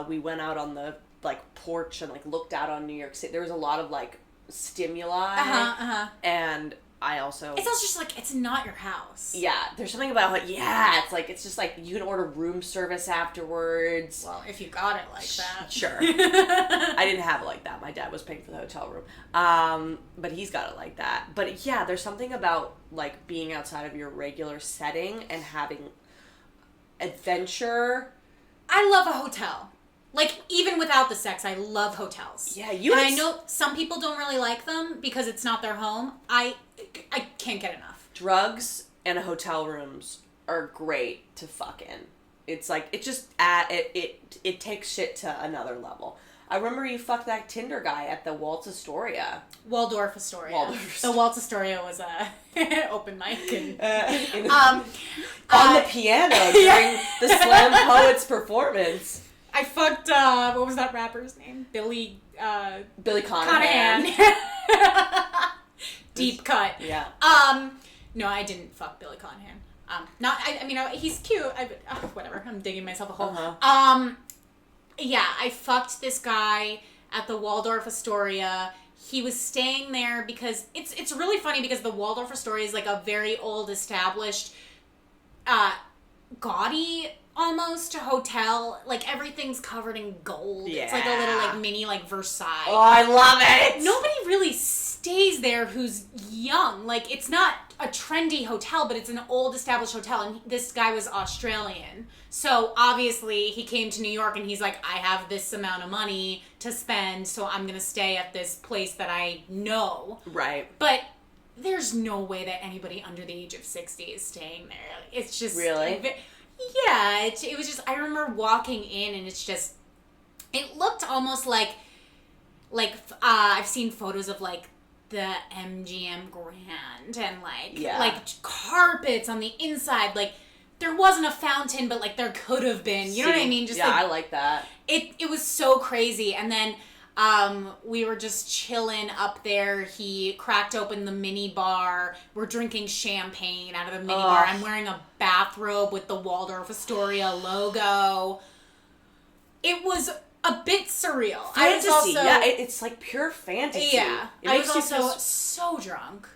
We went out on the like porch and like looked out on New York City. There was a lot of like stimuli. And I also... It's also just like, it's not your house. Yeah, there's something about like, it's just like, you can order room service afterwards. Well, if you got it like that. Sure. I didn't have it like that. My dad was paying for the hotel room. But he's got it like that. But yeah, there's something about like being outside of your regular setting and having adventure. I love a hotel. Like, even without the sex, I love hotels. Yeah, And I know some people don't really like them because it's not their home. I can't get enough. Drugs and hotel rooms are great to fuck in. It's like, it takes shit to another level. I remember you fucked that Tinder guy at the Waltz Astoria. Waldorf Astoria. The Waltz Astoria was a open mic. And, on the piano during the Slam Poets performance. I fucked, what was that rapper's name? Billy Conahan. Deep cut. Yeah. No, I didn't fuck Billy Conahan. He's cute. Whatever. I'm digging myself a hole. Uh-huh. Yeah, I fucked this guy at the Waldorf Astoria. He was staying there because it's really funny because the Waldorf Astoria is like a very old established, gaudy almost hotel. Like everything's covered in gold. Yeah. It's like a little like mini like Versailles. Oh, I love it. Nobody really stays there who's young. Like it's not a trendy hotel, but it's an old established hotel. And this guy was Australian. So obviously he came to New York and he's like, I have this amount of money to spend, so I'm going to stay at this place that I know. Right. But there's no way that anybody under the age of 60 is staying there. It's just... Really? Yeah. It was just... I remember walking in and it's just... It looked almost like I've seen photos of like the MGM Grand and like carpets on the inside. Like there wasn't a fountain, but like there could have been. You know what I mean? Just I like that. It was so crazy. And then we were just chilling up there. He cracked open the mini bar. We're drinking champagne out of the mini bar. I'm wearing a bathrobe with the Waldorf Astoria logo. It was a bit surreal. Fantasy. It's like pure fantasy. Yeah. I was also so drunk.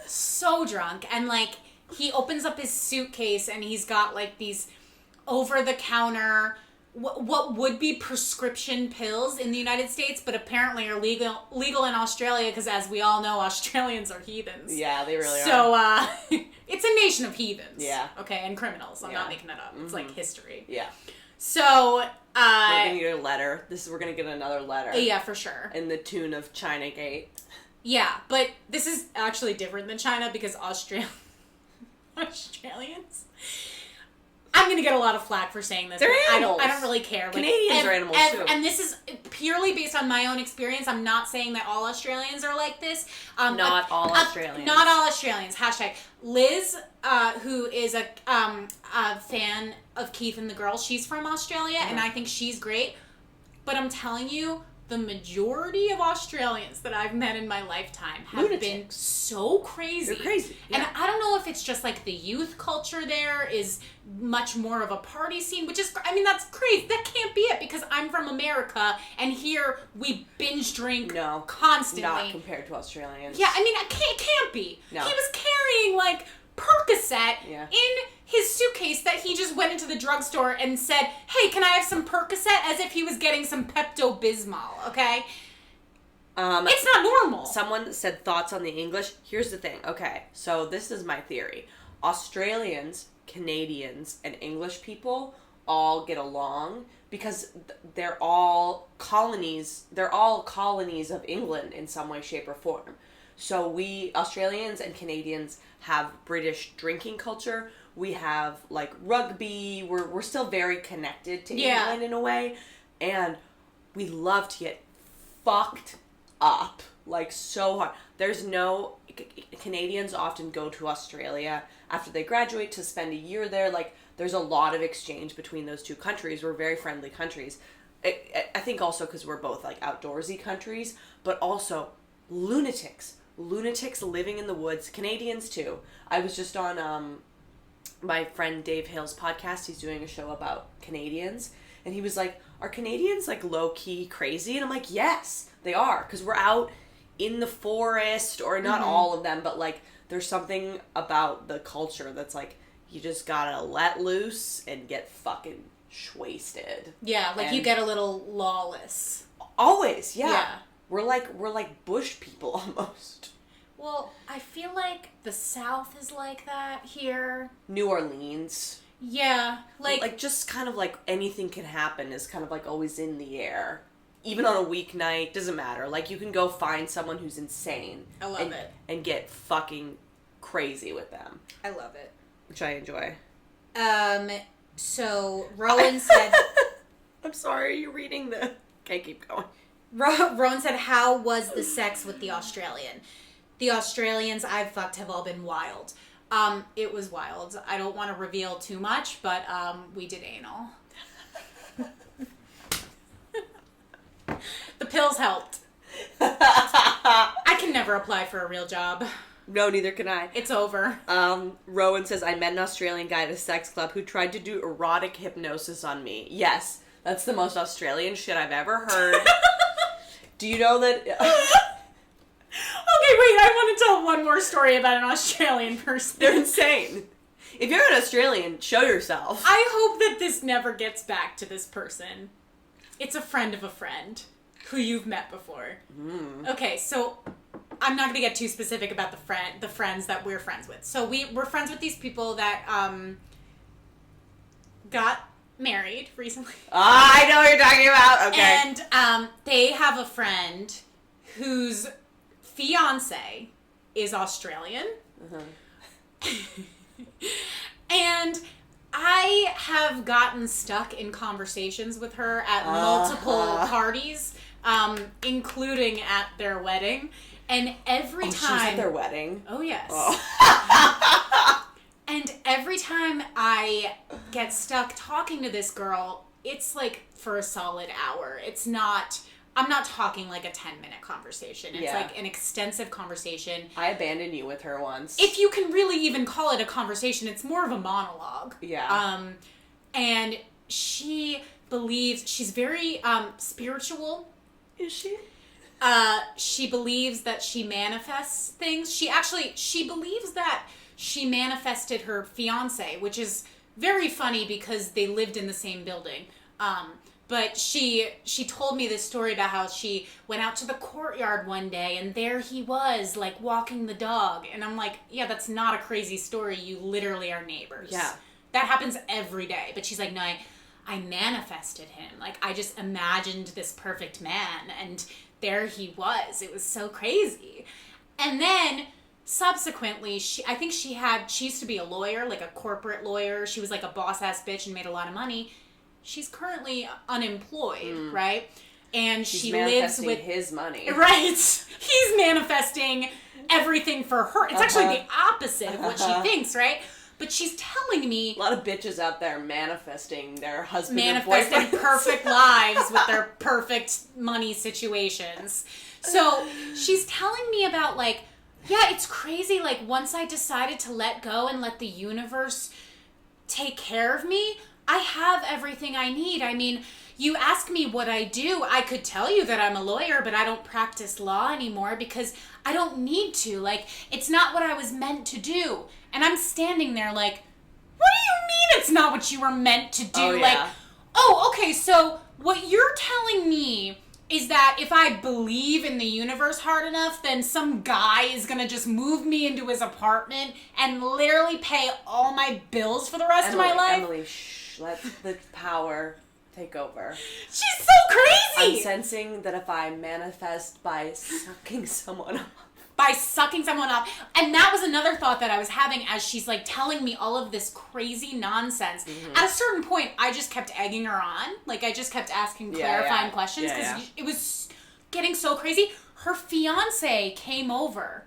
So drunk. And like he opens up his suitcase and he's got like these over-the-counter what would be prescription pills in the United States, but apparently are legal in Australia because, as we all know, Australians are heathens. Yeah, they really are. So it's a nation of heathens. Yeah. Okay, and criminals. I'm not making that up. It's like history. Yeah. So we're gonna get a letter. We're gonna get another letter. Yeah, for sure. In the tune of China Gate. Yeah, but this is actually different than China because Australians. I'm gonna get a lot of flack for saying this. They're animals. I don't really care. Canadians are animals too. And this is purely based on my own experience. I'm not saying that all Australians are like this. Not all Australians. Not all Australians. Hashtag Liz, who is a fan of Keith and the Girls. She's from Australia, and I think she's great. But I'm telling you, the majority of Australians that I've met in my lifetime have been so crazy. They're crazy. Yeah. And I don't know if it's just like the youth culture there is much more of a party scene, which is, I mean, that's crazy. That can't be it because I'm from America and here we binge drink constantly. Not compared to Australians. Yeah, I mean, it can't be. No. He was carrying like Percocet in his suitcase that he just went into the drugstore and said, hey, can I have some Percocet? As if he was getting some Pepto-Bismol, okay? It's not normal. Someone said thoughts on the English. Here's the thing. Okay, so this is my theory. Australians, Canadians, and English people all get along because they're all colonies. They're all colonies of England in some way, shape, or form. So we, Australians and Canadians, have British drinking culture. We have, like, rugby. We're still very connected to England in a way. And we love to get fucked up, like, so hard. There's no... Canadians often go to Australia after they graduate to spend a year there. Like, there's a lot of exchange between those two countries. We're very friendly countries. I think also because we're both, like, outdoorsy countries. But also, lunatics living in the woods. Canadians too. I was just on my friend Dave Hale's podcast. He's doing a show about Canadians, and he was like, are Canadians like low-key crazy? And I'm like, yes, they are, because we're out in the forest, or not all of them, but like there's something about the culture that's like you just gotta let loose and get fucking wasted. Yeah, like you get a little lawless. Always, yeah. We're like bush people almost. Well, I feel like the South is like that here. New Orleans. Yeah, like just kind of like anything can happen is kind of like always in the air. Even on a weeknight, doesn't matter. Like, you can go find someone who's insane. I love it. And get fucking crazy with them. I love it. Which I enjoy. So Rowan said... I'm sorry, you're reading the... Okay, keep going. Rowan said, how was the sex with the Australian? The Australians I've fucked have all been wild. It was wild. I don't want to reveal too much, but we did anal. The pills helped. I can never apply for a real job. No, neither can I. It's over. Rowan says, I met an Australian guy at a sex club who tried to do erotic hypnosis on me. Yes, that's the most Australian shit I've ever heard. Do you know that... Okay, wait, I want to tell one more story about an Australian person. They're insane. If you're an Australian, show yourself. I hope that this never gets back to this person. It's a friend of a friend who you've met before. Mm. Okay, so I'm not going to get too specific about the friends that we're friends with. So we're friends with these people that got married recently. I know what you're talking about. Okay. And they have a friend whose fiance is Australian. Uh-huh. And I have gotten stuck in conversations with her at multiple parties, including at their wedding. And every time... She was at their wedding? Oh, yes. Oh. And every time I get stuck talking to this girl, it's like for a solid hour. It's not... I'm not talking like a 10-minute conversation. It's like an extensive conversation. I abandoned you with her once. If you can really even call it a conversation, it's more of a monologue. Yeah. And she believes... She's very spiritual. Is she? She believes that she manifests things. She believes that she manifested her fiance, which is very funny because they lived in the same building. But she told me this story about how she went out to the courtyard one day and there he was, like, walking the dog. And I'm like, yeah, that's not a crazy story. You literally are neighbors. Yeah. That happens every day. But she's like, no, I manifested him. Like, I just imagined this perfect man and there he was. It was so crazy. And then subsequently, I think she used to be a lawyer, like a corporate lawyer. She was like a boss-ass bitch and made a lot of money. She's currently unemployed, right? And she lives with his money. Right. He's manifesting everything for her. It's actually the opposite of what she thinks, right? But she's telling me... A lot of bitches out there manifesting their husband manifesting and boyfriends. Perfect lives with their perfect money situations. So she's telling me about, like, yeah, it's crazy. Like, once I decided to let go and let the universe take care of me, I have everything I need. I mean, you ask me what I do, I could tell you that I'm a lawyer, but I don't practice law anymore because I don't need to. Like, it's not what I was meant to do. And I'm standing there like, what do you mean it's not what you were meant to do? Oh, yeah. Like, oh, okay, so what you're telling me is that if I believe in the universe hard enough, then some guy is going to just move me into his apartment and literally pay all my bills for the rest of my life? Emily, shh, let the power take over. She's so crazy! I'm sensing that if I manifest by sucking someone up. By sucking someone up. And that was another thought that I was having as she's like telling me all of this crazy nonsense. Mm-hmm. At a certain point, I just kept egging her on. Like, I just kept asking clarifying questions because it was getting so crazy. Her fiance came over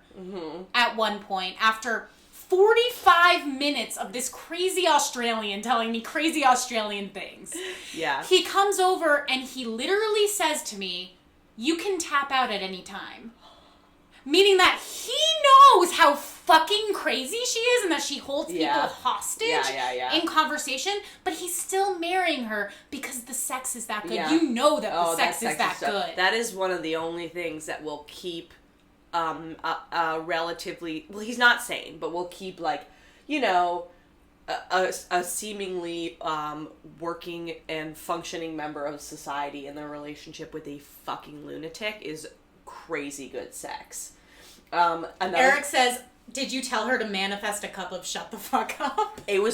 at one point after 45 minutes of this crazy Australian telling me crazy Australian things. Yeah. He comes over and he literally says to me, you can tap out at any time. Meaning that he knows how fucking crazy she is and that she holds people hostage in conversation, but he's still marrying her because the sex is that good. Yeah. You know that the sex is that good. That is one of the only things that will keep relatively... Well, he's not sane, but will keep, like, you know... A seemingly working and functioning member of society in their relationship with a fucking lunatic is crazy good sex. Eric says, Did you tell her to manifest a cup of shut the fuck up? We were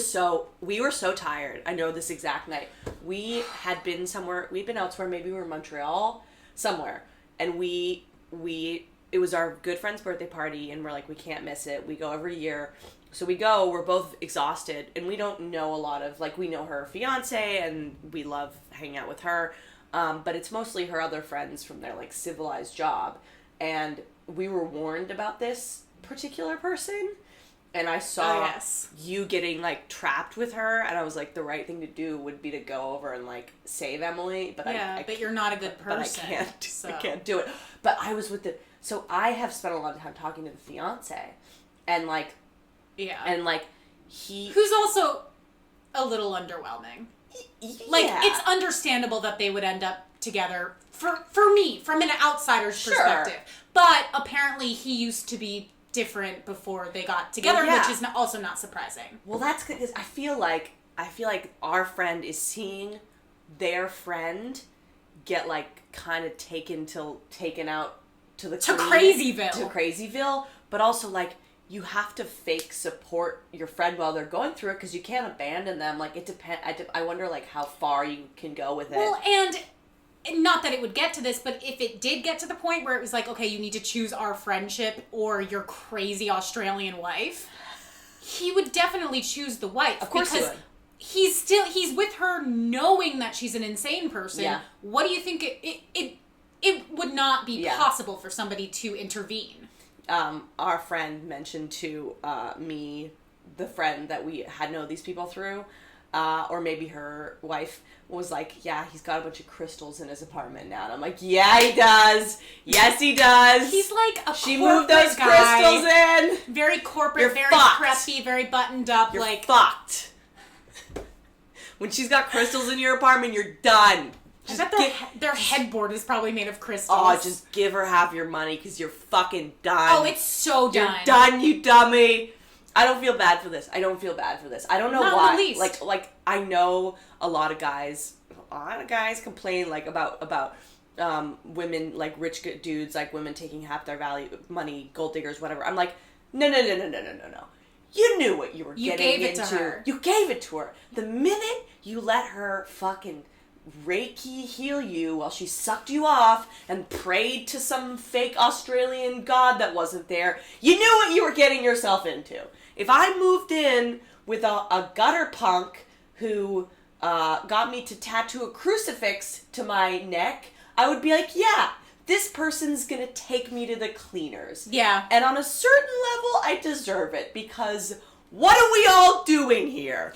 so tired. I know this exact night. We had been somewhere, we'd been elsewhere, maybe we were in Montreal, somewhere. And it was our good friend's birthday party, and we're like, we can't miss it. We go every year. So we go, we're both exhausted, and we don't know a lot of, like, we know her fiance, and we love hanging out with her. But it's mostly her other friends from their, like, civilized job. And we were warned about this particular person, and I saw you getting, like, trapped with her, and I was like, the right thing to do would be to go over and, like, save Emily, but but you're not a good person. But I can't do it. But I was with so I have spent a lot of time talking to the fiance, and, like, who's also a little underwhelming. Like, it's understandable that they would end up together, for me, from an outsider's perspective. But apparently he used to be different before they got together, which is also not surprising. Well, that's good, because I feel like our friend is seeing their friend get, like, kind of taken out to Crazyville, but also, like, you have to fake support your friend while they're going through it, because you can't abandon them. Like, it depends. I wonder, like, how far you can go with it. Well, and not that it would get to this, but if it did get to the point where it was like, okay, you need to choose our friendship or your crazy Australian wife, he would definitely choose the wife. Of course because he would. He's with her knowing that she's an insane person. Yeah. What do you think it would not be possible for somebody to intervene? Our friend mentioned to me, the friend that we had known these people through, or maybe her wife, was like, yeah, he's got a bunch of crystals in his apartment now. And I'm like, yeah, he does. Yes, he does. He's like She moved those crystals in. Very corporate, You're very fucked. preppy, very buttoned up. You're fucked. When she's got crystals in your apartment, you're done. I bet their headboard is probably made of crystals. Oh, just give her half your money, because you're fucking done. Oh, it's so done. You're done, you dummy. I don't feel bad for this. I don't know Not why. In the least. Like I know a lot of guys complain, like, about women, like, rich dudes, like, women taking half their money, gold diggers, whatever. I'm like, no. You knew what you were getting into. You gave it to her. You gave it to her. The minute you let her fucking Reiki heal you while she sucked you off and prayed to some fake Australian god that wasn't there, you knew what you were getting yourself into. If I moved in with a gutter punk who got me to tattoo a crucifix to my neck, I would be like, yeah, this person's gonna take me to the cleaners. Yeah. And on a certain level, I deserve it, because what are we all doing here?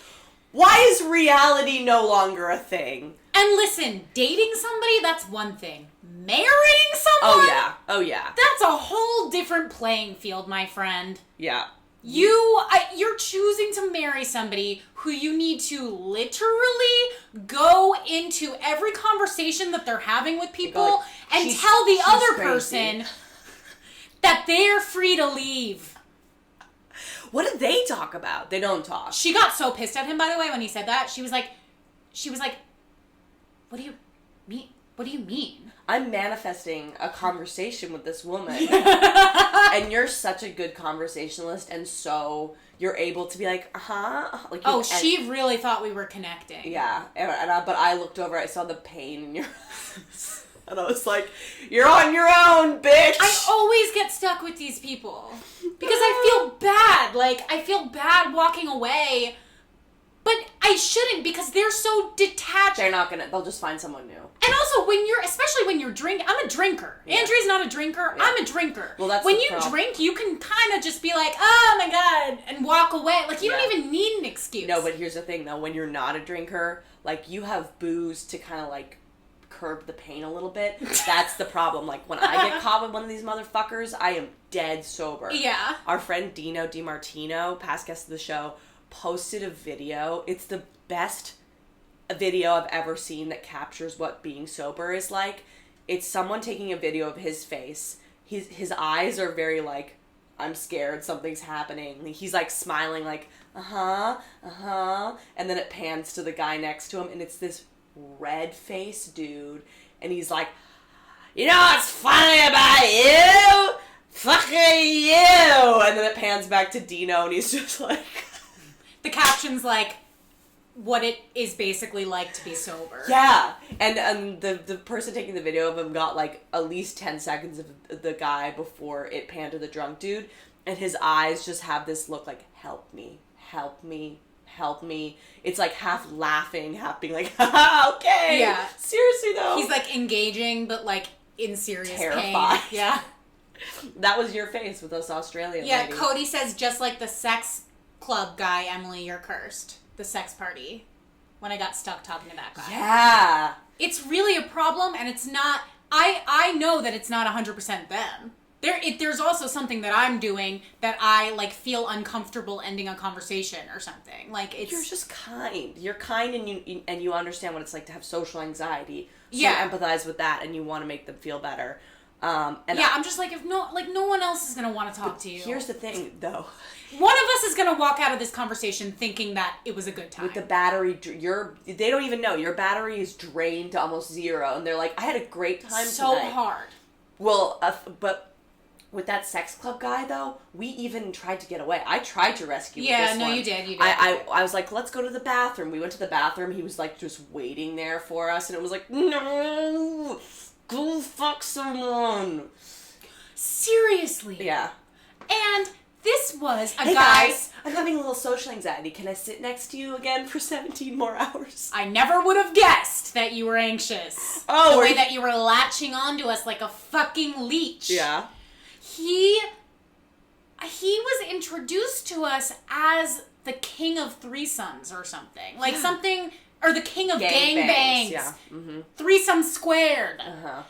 Why is reality no longer a thing? And listen, dating somebody, that's one thing. Marrying someone? Oh yeah. That's a whole different playing field, my friend. Yeah. You're choosing to marry somebody who you need to literally go into every conversation that they're having with people and tell the other person that they're free to leave. What did they talk about? They don't talk. She got so pissed at him, by the way, when he said that. She was like, what do you mean? What do you mean? I'm manifesting a conversation with this woman. And you're such a good conversationalist, and so you're able to be like, like, she really thought we were connecting. Yeah, but I looked over, I saw the pain in your eyes, and I was like, you're on your own, bitch! I always get stuck with these people, because I feel bad. Like, I feel bad walking away, but I shouldn't, because they're so detached. They'll just find someone new. And also, especially when you're drinking, I'm a drinker. Yeah. Andrea's not a drinker. Yeah. I'm a drinker. Well, that's when you drink, you can kind of just be like, oh my God, and walk away. Like, you don't even need an excuse. No, but here's the thing, though. When you're not a drinker, like, you have booze to kind of, like, curb the pain a little bit. That's the problem. Like, when I get caught with one of these motherfuckers, I am dead sober. Yeah. Our friend Dino DiMartino, past guest of the show, posted a video. It's the best video I've ever seen that captures what being sober is like. It's someone taking a video of his face. His eyes are very like, I'm scared, something's happening. He's like smiling like, and then it pans to the guy next to him, and it's this red-faced dude, and he's like, you know what's funny about you? fucking you! And then it pans back to Dino, and he's just like... The caption's like, what it is basically like to be sober. Yeah, and the person taking the video of him got like at least 10 seconds of the guy before it panned to the drunk dude, and his eyes just have this look like, help me, help me, help me. It's like half laughing, half being like, haha, okay. Yeah. Seriously though. He's like engaging, but like in serious Terrified. pain. Yeah. That was your face with us Australian Yeah, lady. Cody says, just like the sex club guy, Emily, you're cursed. The sex party. When I got stuck talking to that guy. Yeah. It's really a problem, and it's not... I know that it's not 100% them. There's also something that I'm doing that I, like, feel uncomfortable ending a conversation or something. Like, it's... You're just kind. You're kind, and you understand what it's like to have social anxiety. So Yeah. you empathize with that, and you want to make them feel better. And yeah, I'm just like, if no one else is gonna want to talk to you. Here's the thing, though. One of us is gonna walk out of this conversation thinking that it was a good time. With the battery, they don't even know. Your battery is drained to almost zero, and they're like, I had a great time so tonight. hard. Well, but with that sex club guy, though, we even tried to get away. I tried to rescue this one. You did. I was like, let's go to the bathroom. We went to the bathroom. He was like just waiting there for us, and it was like, no, go fuck someone. Seriously. Yeah. And this was a Hey guy... guys, I'm having a little social anxiety. Can I sit next to you again for 17 more hours? I never would have guessed that you were anxious. Oh, the way that you were latching onto us like a fucking leech. Yeah. He was introduced to us as the king of threesomes or something. Like something... Or the king of gangbangs. Yeah. Mm-hmm. Threesome squared. Uh-huh.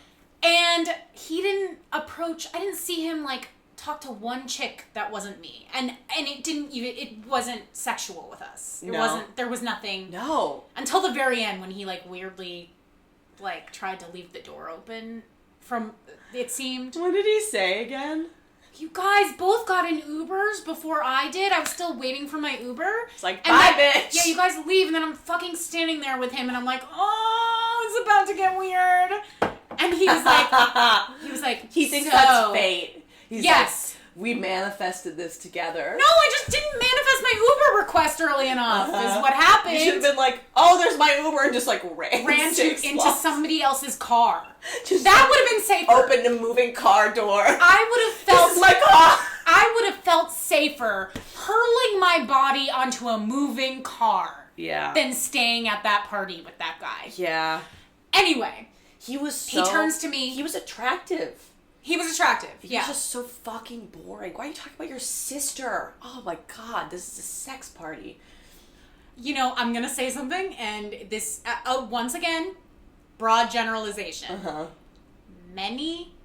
And he didn't approach... I didn't see him, like, talk to one chick that wasn't me. And it wasn't sexual with us. There was nothing. No. Until the very end when he, like, weirdly, like, tried to leave the door open from... It seemed... What did he say again? You guys both got in Ubers before I did. I was still waiting for my Uber. It's like, bye, bitch. Yeah, you guys leave, and then I'm fucking standing there with him, and I'm like, oh, it's about to get weird. And he was like, he thinks so, that's fate. He's yes. like, we manifested this together. No, I just didn't manifest my Uber request early enough, is what happened. You should have been like, oh, there's my Uber, and just like ran into somebody else's car. Just that would have been safer. Opened a moving car door. I would have felt... This is my car! I would have felt safer hurling my body onto a moving car than staying at that party with that guy. Yeah. Anyway. He turns to me. He was attractive. He was attractive, He was just so fucking boring. Why are you talking about your sister? Oh my god, this is a sex party. You know, I'm gonna say something, and this, once again, broad generalization. Uh-huh. Many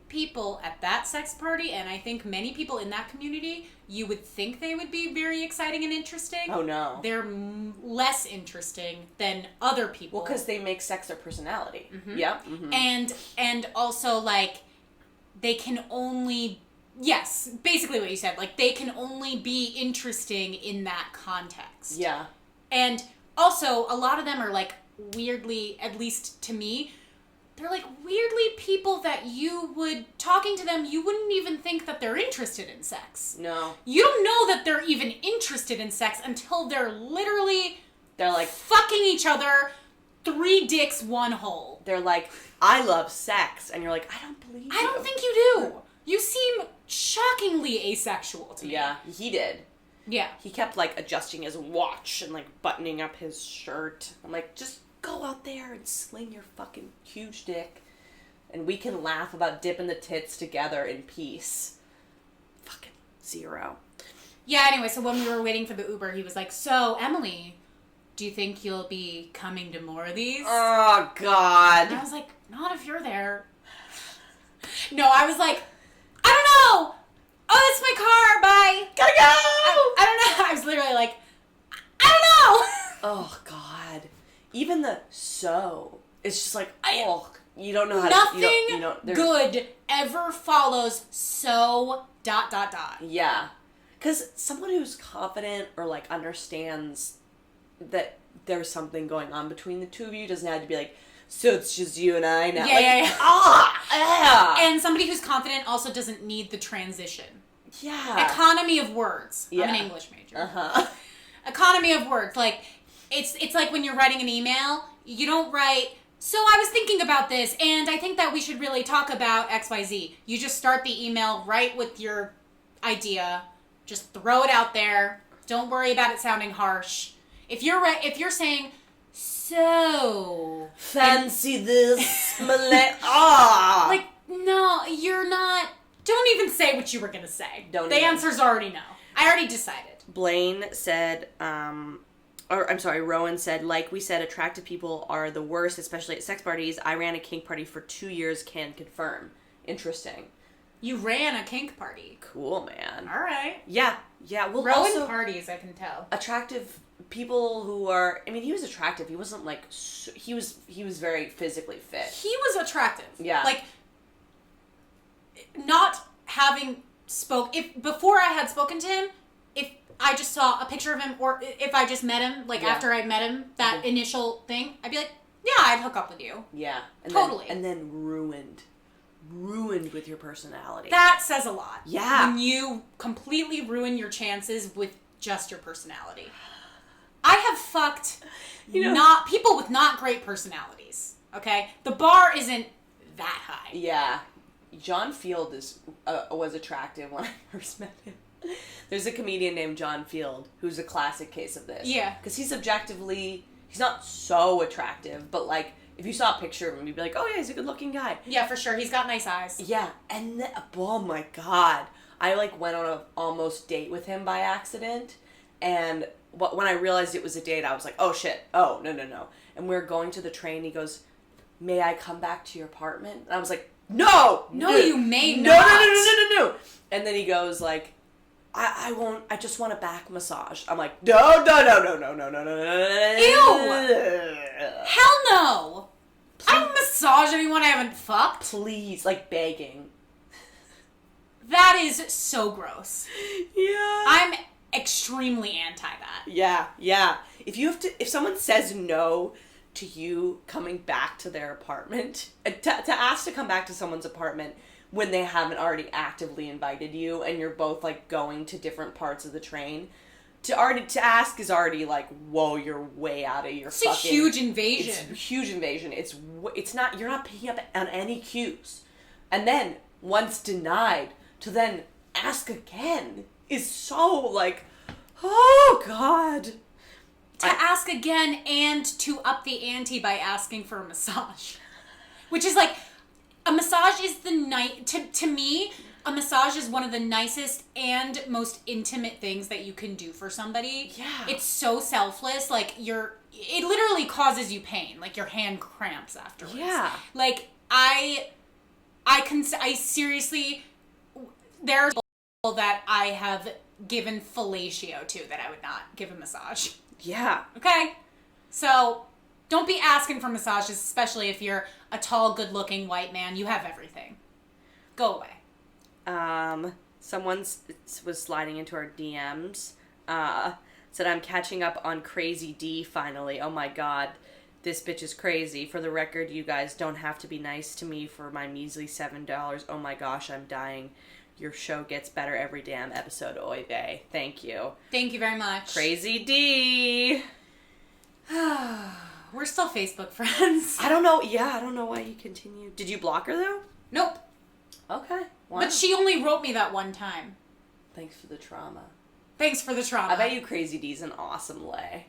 people at that sex party, and I think many people in that community, you would think they would be very exciting and interesting. Oh no. They're less interesting than other people. Well, because they make sex their personality. Mm-hmm. Yep. Mm-hmm. And also, like, they can only... Yes, basically what you said. Like, they can only be interesting in that context. Yeah. And also, a lot of them are, like, weirdly, at least to me, they're, like, weirdly people that you would... Talking to them, you wouldn't even think that they're interested in sex. No. You don't know that they're even interested in sex until they're literally... They're like... fucking each other, 3 dicks, 1 hole. They're like, I love sex. And you're like, I don't believe you. I don't think you do. You seem shockingly asexual to me. Yeah, he did. Yeah. He kept, like, adjusting his watch and, like, buttoning up his shirt. I'm like, just go out there and sling your fucking huge dick. And we can laugh about dipping the tits together in peace. Fucking 0. Yeah, anyway, so when we were waiting for the Uber, he was like, so, Emily, do you think you'll be coming to more of these? Oh, God. And I was like, not if you're there. No, I was like, I don't know. Oh, that's my car. Bye. Gotta go. I don't know. I was literally like, I don't know. Oh, God. Even the so. It's just like, you don't know how nothing to... you don't, good ever follows so ... Yeah. Because someone who's confident or, like, understands that there's something going on between the two of you doesn't have to be like, So it's just you and I now. Yeah. And somebody who's confident also doesn't need the transition. Yeah. Economy of words. Yeah. I'm an English major. Economy of words. Like, it's like when you're writing an email, you don't write, so I was thinking about this, and I think that we should really talk about XYZ. You just start the email right with your idea. Just throw it out there. Don't worry about it sounding harsh. If you're saying, so... Fancy this, like, no, you're not... Don't even say what you were going to say. The answer's already no. I already decided. Blaine said, Rowan said, like we said, attractive people are the worst, especially at sex parties. I ran a kink party for 2 years, can confirm. Interesting. You ran a kink party. Cool, man. All right. Yeah. Well, Rowan also, parties, I can tell. Attractive people who are... I mean, he was attractive. He wasn't, like... He was very physically fit. He was attractive. Yeah. Like, not having before I had spoken to him, if I just saw a picture of him, or if I just met him, like, after I met him, that initial thing, I'd be like, yeah, I'd hook up with you. Yeah. Totally. And then ruined with your personality. That says a lot. Yeah. When you completely ruin your chances with just your personality. I have fucked not people with not great personalities. Okay? The bar isn't that high. Yeah. John Field was attractive when I first met him. There's a comedian named John Field who's a classic case of this. Yeah. Because he's not so attractive, but, like, if you saw a picture of him, you'd be like, oh, yeah, he's a good-looking guy. Yeah, for sure. He's got nice eyes. Yeah. And oh, my God. I, like, went on an almost date with him by accident. And when I realized it was a date, I was like, oh, shit. Oh, no. And we were going to the train. He goes, may I come back to your apartment? And I was like, no! No, you may not. No. And then he goes, like, I won't, I just want a back massage. I'm like, no. Ew! Hell no! I don't massage anyone I haven't fucked. Please, like, begging. That is so gross. Yeah. I'm extremely anti that. Yeah. If someone says no to you coming back to their apartment, to ask to come back to someone's apartment when they haven't already actively invited you and you're both, like, going to different parts of the train, to ask is already like, whoa, you're way out of your It's a huge invasion. It's a huge invasion. It's not, you're not picking up on any cues. And then, once denied, to then ask again is so, like, oh, God. To ask again and to up the ante by asking for a massage. Which is like, a massage is to me, a massage is one of the nicest and most intimate things that you can do for somebody. Yeah. It's so selfless. Like, it literally causes you pain. Like, your hand cramps afterwards. Yeah. Like, I seriously, there are people that I have given fellatio to that I would not give a massage. Yeah. Okay? So, don't be asking for massages, especially if you're a tall, good-looking white man. You have everything. Go away. Someone was sliding into our DMs, said, I'm catching up on Crazy D finally. Oh my God, this bitch is crazy. For the record, you guys don't have to be nice to me for my measly $7. Oh my gosh, I'm dying. Your show gets better every damn episode. Oy vey. Thank you. Thank you very much. Crazy D. We're still Facebook friends. I don't know. Yeah, I don't know why you continue. Did you block her, though? Nope. Okay. Wow. But she only wrote me that one time. Thanks for the trauma. Thanks for the trauma. I bet you Crazy D's an awesome lay.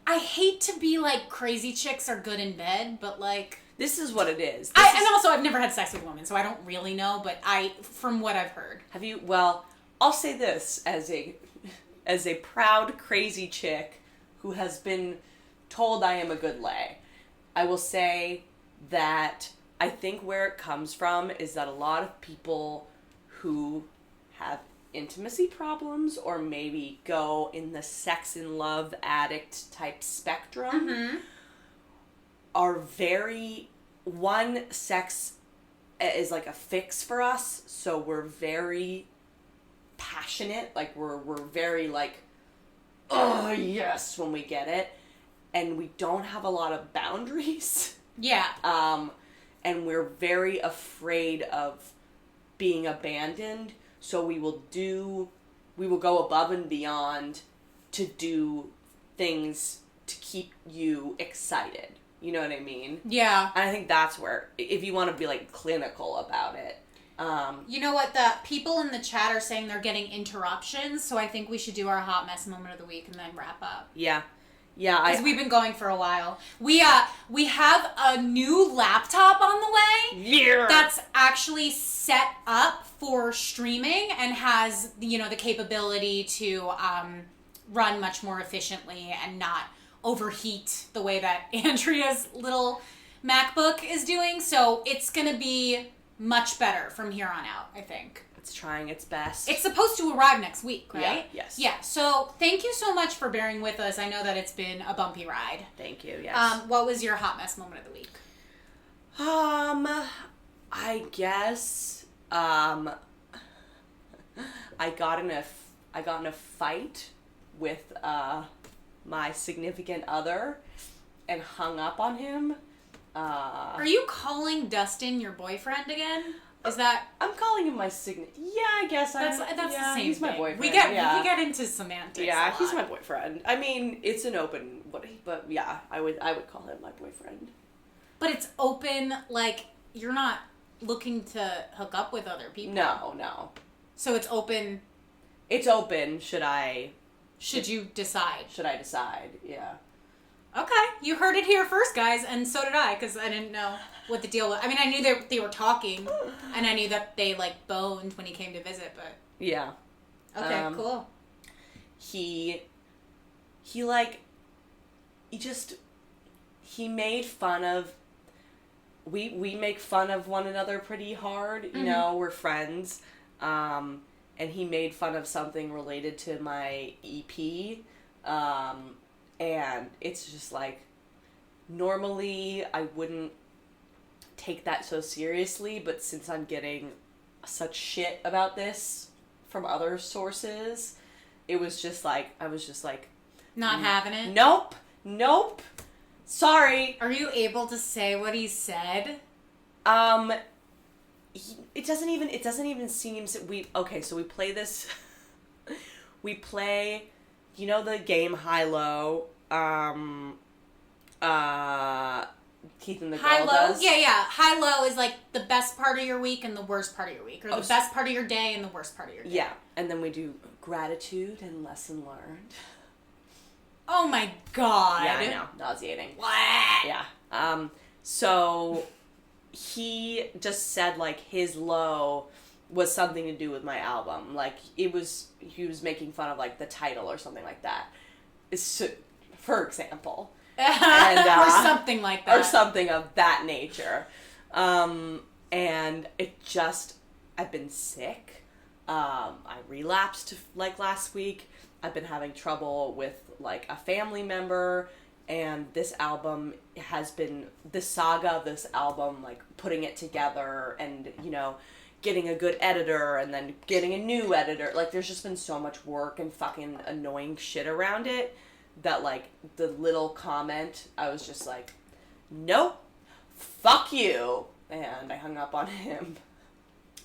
I hate to be like, crazy chicks are good in bed, but, like... This is what it is. And also, I've never had sex with women, so I don't really know, but from what I've heard. Have you... Well, I'll say this as a proud, crazy chick who has been told I am a good lay. I will say that I think where it comes from is that a lot of people who have intimacy problems or maybe go in the sex and love addict type spectrum are very... One, sex is like a fix for us, so we're very passionate. Like, we're very like, oh, yes, when we get it. and we don't have a lot of boundaries. Yeah. And we're very afraid of being abandoned, so we will go above and beyond to do things to keep you excited. You know what I mean? Yeah. And I think that's where, if you want to be, like, clinical about it. You know what? The people in the chat are saying they're getting interruptions, so I think we should do our hot mess moment of the week and then wrap up. Yeah. Yeah. Because we've been going for a while. We have a new laptop on the way. Yeah. That's actually set up for streaming and has, you know, the capability to run much more efficiently and not overheat the way that Andrea's little MacBook is doing. So it's going to be much better from here on out, I think. It's trying its best. It's supposed to arrive next week, right? Yeah, yes. Yeah, so thank you so much for bearing with us. I know that it's been a bumpy ride. Thank you, yes. What was your hot mess moment of the week? I guess, I got in a fight with, my significant other and hung up on him. Are you calling Dustin your boyfriend again? Is that... I'm calling him my Yeah, I guess. That's the same he's thing. my boyfriend. We get into semantics. Yeah, a lot. he's my boyfriend. I mean, it's an open... But yeah, I would call him my boyfriend. But it's open, like, you're not looking to hook up with other people. No. So it's open... It's open, should you decide? Should I decide, yeah. Okay, you heard it here first, guys, and so did I, because I didn't know what the deal was. I mean, I knew they were talking, and I knew that they, like, boned when he came to visit, but... Yeah. Okay, cool. He made fun of... We make fun of one another pretty hard, you know, we're friends, and he made fun of something related to my EP, and it's just like, normally I wouldn't take that so seriously, but since I'm getting such shit about this from other sources, it was just like, I was just like... Not having it? Nope. Sorry. Are you able to say what he said? It doesn't even seem... So we play this... we play... You know the game High-Low? Keith and the Girl High-Low? does? Yeah. High-Low is like the best part of your week and the worst part of your week. Or the best part of your day and the worst part of your day. Yeah. And then we do gratitude and lesson learned. Oh my god. Yeah, I know. Nauseating. What? Yeah. So he just said, like, his low was something to do with my album. Like, he was making fun of, like, the title or something like that. So, for example. And, or something like that. Or something of that nature. And it just... I've been sick. I relapsed, like, last week. I've been having trouble with, like, a family member, and this album has been, the saga of this album, like, putting it together and, you know, getting a good editor and then getting a new editor. Like, there's just been so much work and fucking annoying shit around it that, like, the little comment, I was just like, nope, fuck you. And I hung up on him.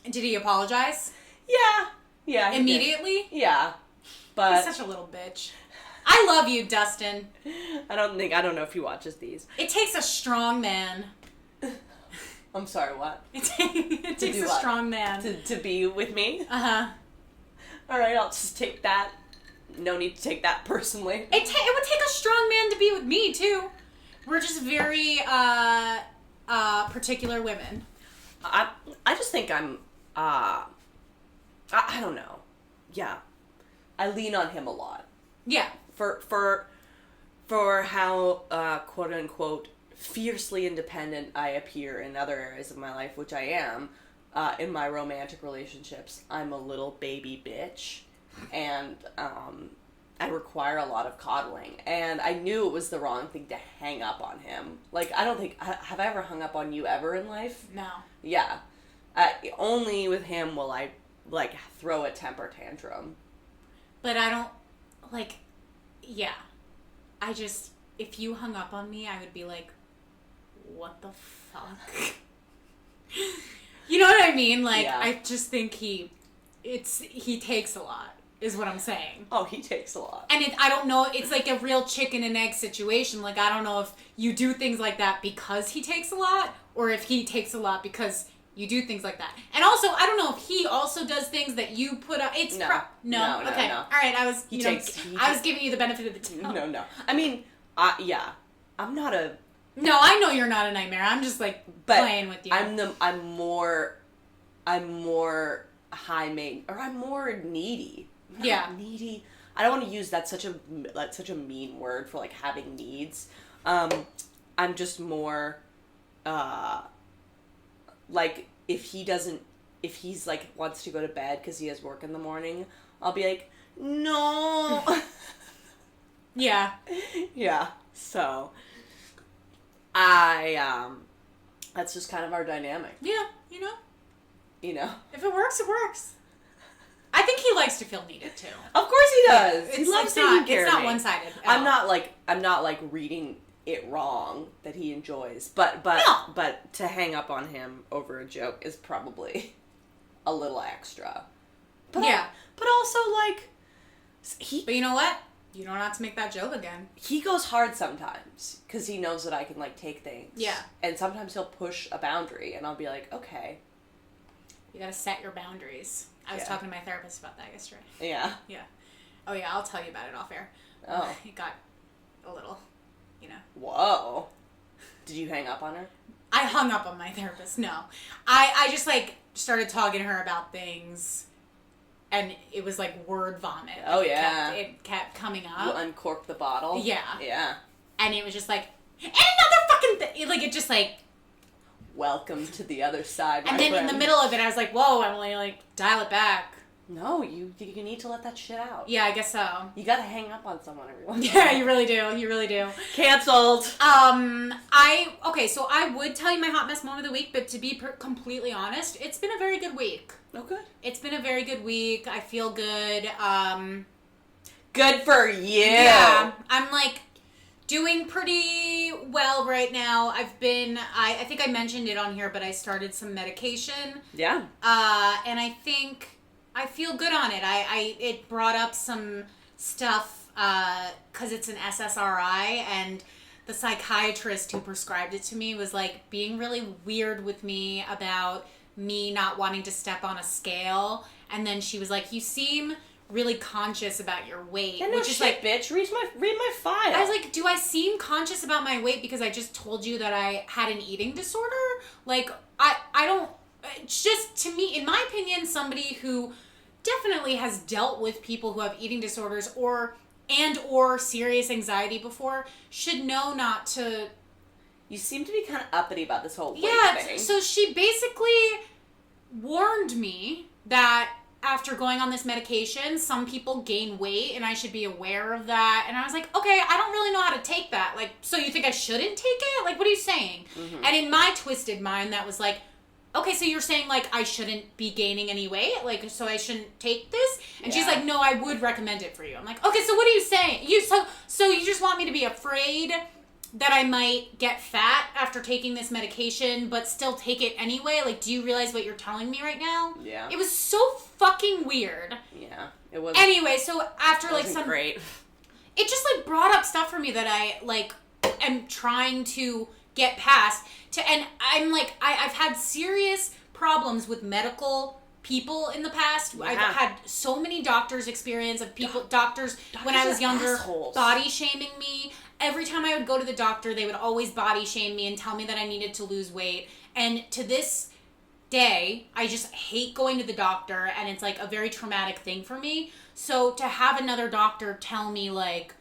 Did he apologize? Yeah. Immediately? Yeah. But he's such a little bitch. I love you, Dustin. I don't know if he watches these. It takes a strong man. I'm sorry, what? It takes a strong man. To be with me? Uh-huh. Alright, I'll just take that. No need to take that personally. It would take a strong man to be with me, too. We're just very, particular women. I just think I'm, I don't know. Yeah. I lean on him a lot. Yeah. For how, quote unquote, fiercely independent I appear in other areas of my life, which I am, in my romantic relationships, I'm a little baby bitch, and, I require a lot of coddling, and I knew it was the wrong thing to hang up on him. Like, I don't think, have I ever hung up on you ever in life? No. Yeah. Only with him will I, like, throw a temper tantrum. But I don't, like, yeah. I just, if you hung up on me, I would be like, what the fuck? You know what I mean? Like, Yeah. I just think he takes a lot, is what I'm saying. Oh, he takes a lot. And I don't know, it's like a real chicken and egg situation. Like, I don't know if you do things like that because he takes a lot, or if he takes a lot because you do things like that. And also, I don't know if he also does things that you put up. It's No. No, okay. no. All right, I was I was giving you the benefit of the doubt. No. I mean, yeah. I'm not a... No, I know you're not a nightmare. I'm just like playing with you. I'm more high main, or I'm more needy. I'm not needy. I don't want to use that's such a mean word for like having needs. I'm just more like if he's like wants to go to bed because he has work in the morning, I'll be like, no. Yeah. Yeah. So that's just kind of our dynamic. Yeah, You know? if it works, it works. I think he likes to feel needed too. Of course he does. He loves taking care It's of not me. one-sided. I'm not like reading it wrong that he enjoys, but to hang up on him over a joke is probably a little extra. But yeah. but also like But you know what? You don't have to make that joke again. he goes hard sometimes because he knows that I can like take things. Yeah. And sometimes he'll push a boundary, and I'll be like, okay. You gotta set your boundaries. I was talking to my therapist about that yesterday. Yeah. Yeah. Oh yeah, I'll tell you about it off air. Oh. It got a little, Whoa. Did you hang up on her? I hung up on my therapist. No. I just like started talking to her about things, and it was like word vomit. Oh, Like, yeah. It kept coming up. You uncork the bottle? Yeah. Yeah. And it was just like, and another fucking thing. Like, it just like... Welcome to the other side, my And then friend. in the middle of it, I was like, whoa, Emily, like, dial it back. No, you need to let that shit out. Yeah, I guess so. You gotta hang up on someone every once in a Yeah, while. you really do. You really do. Cancelled. So I would tell you my hot mess moment of the week, but to be completely honest, it's been a very good week. Oh, good. It's been a very good week. I feel good. Good for you. Yeah, I'm like doing pretty well right now. I think I mentioned it on here, but I started some medication. Yeah. And I think I feel good on it. It brought up some stuff because it's an SSRI, and the psychiatrist who prescribed it to me was like being really weird with me about me not wanting to step on a scale. And then she was like, "You seem really conscious about your weight," Yeah, no which is shit, like, bitch. Read my file. I was like, do I seem conscious about my weight because I just told you that I had an eating disorder? Like, I don't, it's just, to me, in my opinion, somebody who definitely has dealt with people who have eating disorders or serious anxiety before should know not to. You seem to be kind of uppity about this whole weight thing. So she basically warned me that after going on this medication, some people gain weight and I should be aware of that. And I was like, okay, I don't really know how to take that. Like, so you think I shouldn't take it? Like, what are you saying? Mm-hmm. And in my twisted mind, that was like, okay, so you're saying, like, I shouldn't be gaining any weight? Like, so I shouldn't take this? And she's like, no, I would recommend it for you. I'm like, okay, so what are you saying? So you just want me to be afraid that I might get fat after taking this medication, but still take it anyway? Like, do you realize what you're telling me right now? Yeah. It was so fucking weird. Yeah, it was. Anyway, so after like some, great. It just like brought up stuff for me that I like am trying to get past. And I'm like, I've had serious problems with medical people in the past. Yeah. I've had so many doctors experience of doctors when I was younger assholes. body shaming me. Every time I would go to the doctor, they would always body shame me and tell me that I needed to lose weight. And to this day, I just hate going to the doctor, and it's like a very traumatic thing for me. So to have another doctor tell me like,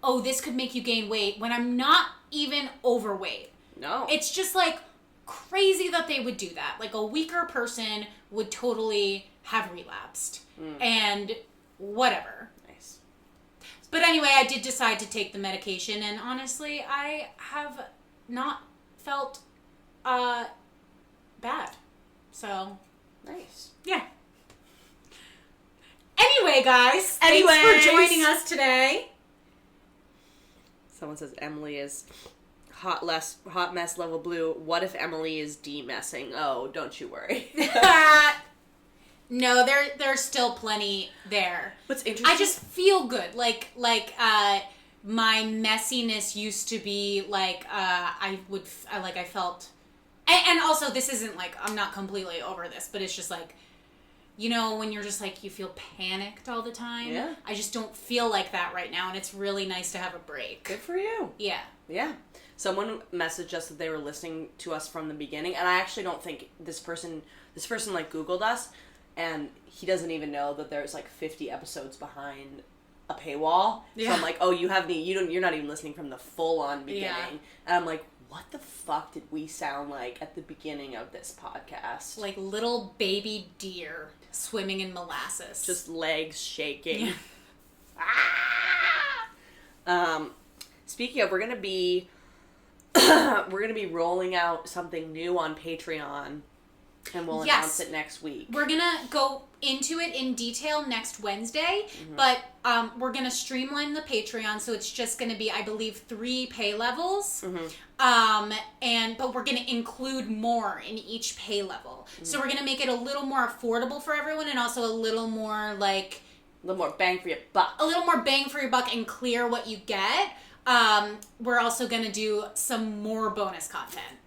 oh, this could make you gain weight when I'm not even overweight. No. It's just like crazy that they would do that. Like a weaker person would totally have relapsed. And whatever. Nice. But anyway, I did decide to take the medication, and honestly, I have not felt bad. So, Nice. yeah. Anyway, guys, Anyways. thanks for joining us today. Someone says Emily is hot mess level blue. What if Emily is de-messing? Oh, don't you worry. No, there's still plenty there. What's interesting? I just feel good. Like my messiness used to be like I felt, and also this isn't like I'm not completely over this, but it's just like, you know, when you're just like you feel panicked all the time. Yeah. I just don't feel like that right now, and it's really nice to have a break. Good for you. Yeah. Yeah. Someone messaged us that they were listening to us from the beginning, and I actually don't think this person like Googled us, and he doesn't even know that there's like 50 episodes behind a paywall. Yeah. So I'm like, oh, you're not even listening from the full on beginning. Yeah. And I'm like, what the fuck did we sound like at the beginning of this podcast? Like little baby deer swimming in molasses. Just legs shaking. Yeah. Speaking of, we're gonna be rolling out something new on Patreon, and we'll announce it next week. We're gonna go into it in detail next Wednesday, but we're gonna streamline the Patreon, so it's just gonna be, I believe, 3 pay levels. But we're gonna include more in each pay level. So we're gonna make it a little more affordable for everyone, and also a little more like a little more bang for your buck. A little more bang for your buck and clear what you get. We're also going to do some more bonus content.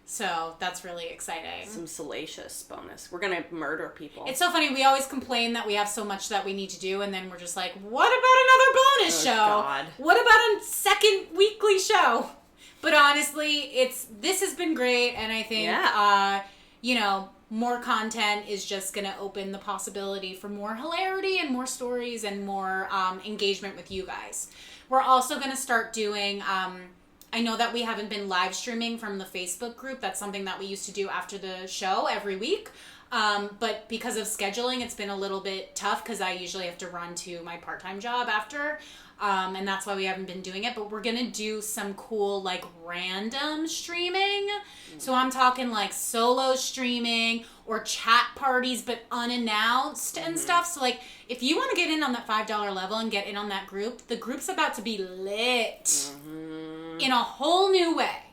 So that's really exciting. Some salacious bonus. We're going to murder people. It's so funny. We always complain that we have so much that we need to do, and then we're just like, what about another bonus show? God. What about a second weekly show? But honestly, this has been great, and I think, more content is just going to open the possibility for more hilarity and more stories and more engagement with you guys. We're also going to start doing, I know that we haven't been live streaming from the Facebook group. That's something that we used to do after the show every week. But because of scheduling, it's been a little bit tough because I usually have to run to my part-time job after. And that's why we haven't been doing it. But we're going to do some cool, like, random streaming. So I'm talking, like, solo streaming or chat parties, but unannounced and stuff. So, like, if you want to get in on that $5 level and get in on that group, the group's about to be lit in a whole new way.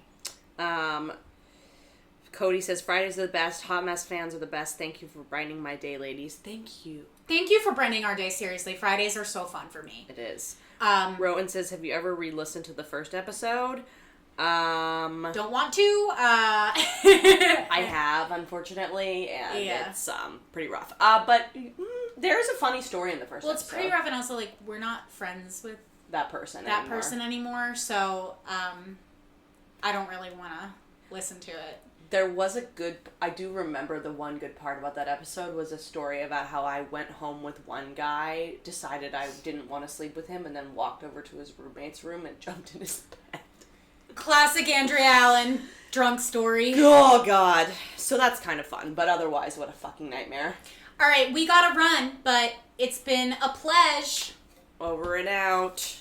Cody says, Fridays are the best. Hot Mess fans are the best. Thank you for brightening my day, ladies. Thank you. Thank you for brightening our day, seriously. Fridays are so fun for me. It is. Rowan says, have you ever re-listened to the first episode? Don't want to. I have, unfortunately, and it's pretty rough. But there's a funny story in the first episode. Well, it's pretty rough, and also, like, we're not friends with that person anymore, so I don't really want to listen to it. There was I do remember the one good part about that episode was a story about how I went home with one guy, decided I didn't want to sleep with him, and then walked over to his roommate's room and jumped in his bed. Classic Andrea Allen drunk story. Oh, God. So that's kind of fun, but otherwise, what a fucking nightmare. All right, we gotta run, but it's been a pleasure. Over and out.